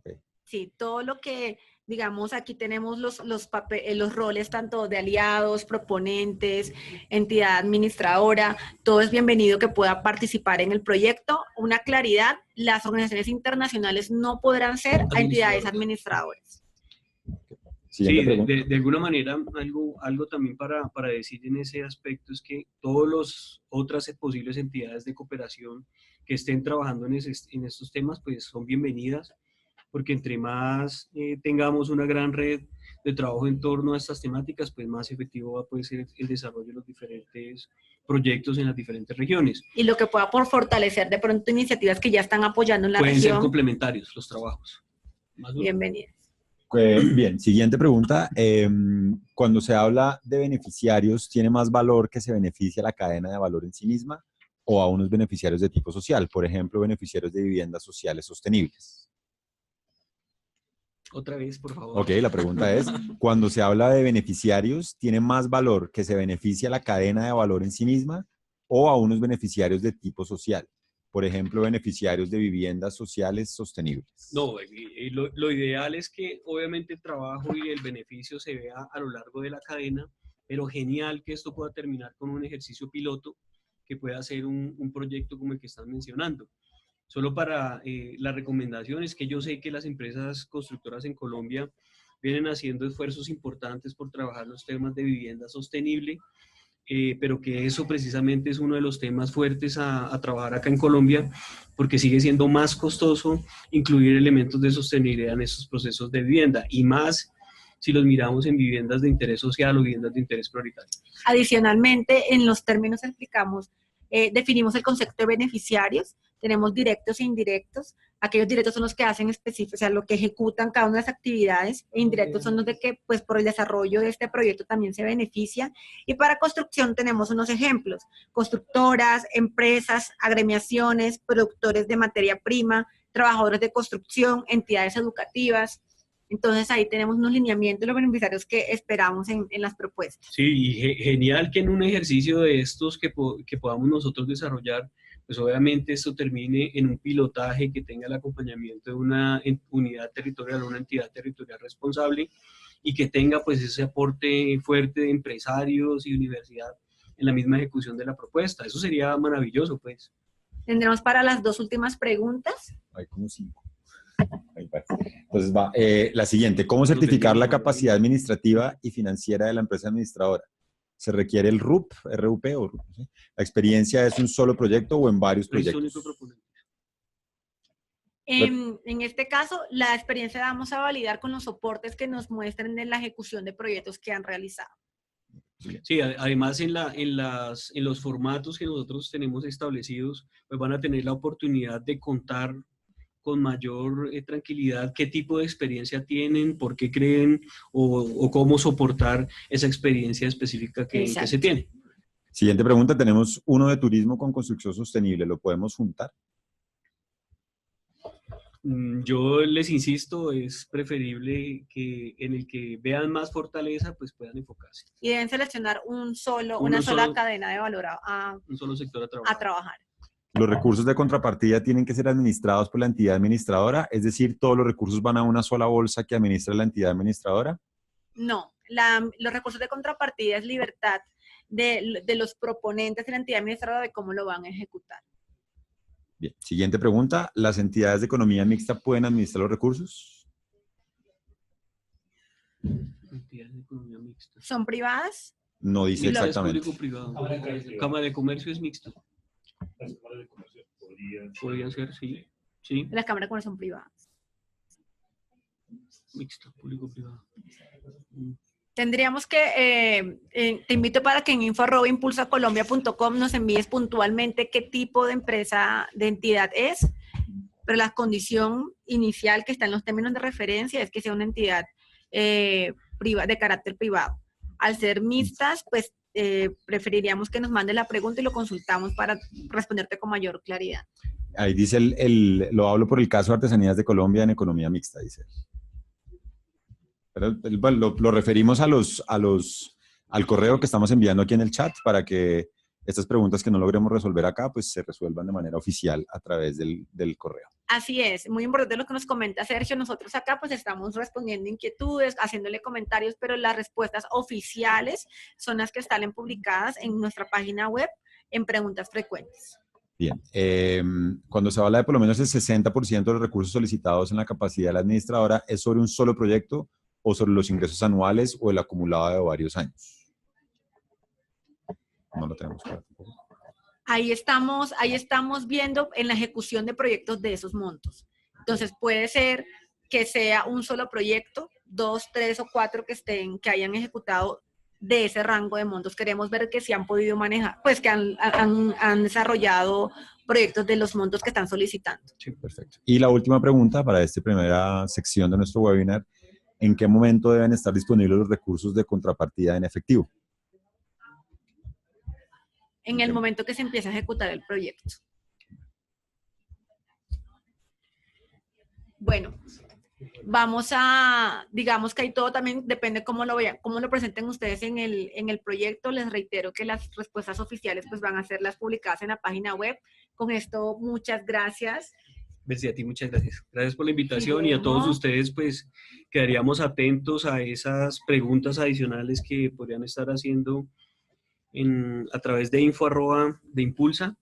Okay. Sí, todo lo que, digamos, aquí tenemos los roles tanto de aliados, proponentes, entidad administradora, todo es bienvenido que pueda participar en el proyecto. Una claridad, las organizaciones internacionales no podrán ser entidades administradoras. Siguiente Sí, pregunta. de alguna manera, algo también para decir en ese aspecto es que todas las otras posibles entidades de cooperación que estén trabajando en estos temas, pues son bienvenidas, porque entre más tengamos una gran red de trabajo en torno a estas temáticas, pues más efectivo va a poder ser el desarrollo de los diferentes proyectos en las diferentes regiones. Y lo que pueda por fortalecer de pronto iniciativas que ya están apoyando en la Pueden ser región, complementarios los trabajos. Más duro. bienvenidas. Bien, siguiente pregunta. Cuando se habla de beneficiarios, ¿tiene más valor que se beneficie a la cadena de valor en sí misma o a unos beneficiarios de tipo social? Por ejemplo, beneficiarios de viviendas sociales sostenibles. Otra vez, por favor. Ok, la pregunta es, cuando se habla de beneficiarios, ¿tiene más valor que se beneficie a la cadena de valor en sí misma o a unos beneficiarios de tipo social? Por ejemplo, beneficiarios de viviendas sociales sostenibles. No, lo ideal es que obviamente el trabajo y el beneficio se vea a lo largo de la cadena, pero genial que esto pueda terminar con un ejercicio piloto que pueda ser un proyecto como el que están mencionando. Solo para la recomendación es que yo sé que las empresas constructoras en Colombia vienen haciendo esfuerzos importantes por trabajar los temas de vivienda sostenible, pero que eso precisamente es uno de los temas fuertes a trabajar acá en Colombia, porque sigue siendo más costoso incluir elementos de sostenibilidad en estos procesos de vivienda, y más si los miramos en viviendas de interés social o viviendas de interés prioritario. Adicionalmente, en los términos explicamos, definimos el concepto de beneficiarios, tenemos directos e indirectos. Aquellos directos son los que hacen específicos, o sea, lo que ejecutan cada una de las actividades, e indirectos son los de que, pues, por el desarrollo de este proyecto también se beneficia. Y para construcción tenemos unos ejemplos: constructoras, empresas, agremiaciones, productores de materia prima, trabajadores de construcción, entidades educativas. Entonces ahí tenemos unos lineamientos de los beneficiarios que esperamos en las propuestas. Sí, y genial que en un ejercicio de estos que podamos nosotros desarrollar, pues obviamente esto termine en un pilotaje que tenga el acompañamiento de una unidad territorial, una entidad territorial responsable, y que tenga pues ese aporte fuerte de empresarios y universidad en la misma ejecución de la propuesta. Eso sería maravilloso, pues. Tendremos para las dos últimas preguntas. Hay como 5. Entonces va, la siguiente, ¿cómo certificar la capacidad administrativa y financiera de la empresa administradora? ¿Se requiere el RUP o RUP? ¿Sí? ¿La experiencia es un solo proyecto o en varios proyectos? En este caso, la experiencia la vamos a validar con los soportes que nos muestren de la ejecución de proyectos que han realizado. Sí, además en los formatos que nosotros tenemos establecidos, pues van a tener la oportunidad de contar con mayor tranquilidad qué tipo de experiencia tienen, por qué creen o cómo soportar esa experiencia específica que se tiene. Siguiente pregunta, tenemos uno de turismo con construcción sostenible, ¿lo podemos juntar? Yo les insisto, es preferible que en el que vean más fortaleza, pues puedan enfocarse. Y deben seleccionar una sola cadena de valor un solo sector a trabajar. Los recursos de contrapartida tienen que ser administrados por la entidad administradora, es decir, todos los recursos van a una sola bolsa que administra la entidad administradora. No, los recursos de contrapartida es libertad de los proponentes de la entidad administradora de cómo lo van a ejecutar. Bien, siguiente pregunta, ¿las entidades de economía mixta pueden administrar los recursos? Entidades de economía mixta. ¿Son privadas? No dice exactamente. Es público-privado. Cámara de Comercio es mixto. Las cámaras de comercio podrían ser, sí. Sí. Las cámaras de comercio son privadas. Mixto, público-privado. Tendríamos que, te invito para que en info@impulsacolombia.com nos envíes puntualmente qué tipo de empresa, de entidad es, pero la condición inicial que está en los términos de referencia es que sea una entidad de carácter privado. Al ser mixtas, pues preferiríamos que nos mande la pregunta y lo consultamos para responderte con mayor claridad. Ahí dice, lo hablo por el caso de Artesanías de Colombia en economía mixta, dice. Pero lo referimos al correo que estamos enviando aquí en el chat para que estas preguntas que no logremos resolver acá, pues se resuelvan de manera oficial a través del correo. Así es, muy importante lo que nos comenta Sergio. Nosotros acá pues estamos respondiendo inquietudes, haciéndole comentarios, pero las respuestas oficiales son las que están publicadas en nuestra página web en preguntas frecuentes. Bien, cuando se habla de por lo menos el 60% de los recursos solicitados en la capacidad de la administradora, ¿es sobre un solo proyecto o sobre los ingresos anuales o el acumulado de varios años. No lo tenemos claro tampoco. Ahí estamos viendo en la ejecución de proyectos de esos montos. Entonces puede ser que sea un solo proyecto, 2, 3 o 4 que hayan ejecutado de ese rango de montos. Queremos ver que si han podido manejar, pues que han desarrollado proyectos de los montos que están solicitando. Sí, perfecto. Y la última pregunta para esta primera sección de nuestro webinar: ¿en qué momento deben estar disponibles los recursos de contrapartida en efectivo? En el momento que se empieza a ejecutar el proyecto. Bueno, digamos que ahí todo también depende cómo lo vean, cómo lo presenten ustedes en el proyecto. Les reitero que las respuestas oficiales pues van a ser las publicadas en la página web. Con esto, muchas gracias. Bessie, a ti muchas gracias. Gracias por la invitación y a todos ustedes pues quedaríamos atentos a esas preguntas adicionales que podrían estar haciendo a través de info@impulsa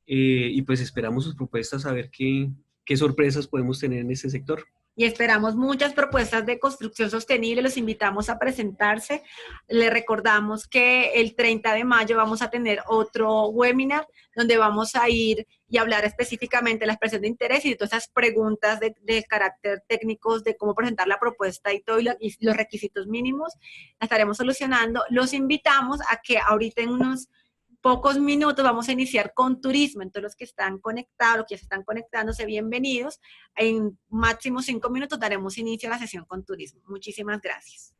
y pues esperamos sus propuestas a ver qué sorpresas podemos tener en este sector. Y esperamos muchas propuestas de construcción sostenible. Los invitamos a presentarse. Les recordamos que el 30 de mayo vamos a tener otro webinar donde vamos a ir y hablar específicamente de la expresión de interés y de todas esas preguntas de carácter técnicos de cómo presentar la propuesta y todo y los requisitos mínimos. La estaremos solucionando. Los invitamos a que ahorita en unos pocos minutos vamos a iniciar con turismo. Entonces, los que están conectados, los que ya se están conectándose, bienvenidos. En máximo 5 minutos daremos inicio a la sesión con turismo. Muchísimas gracias.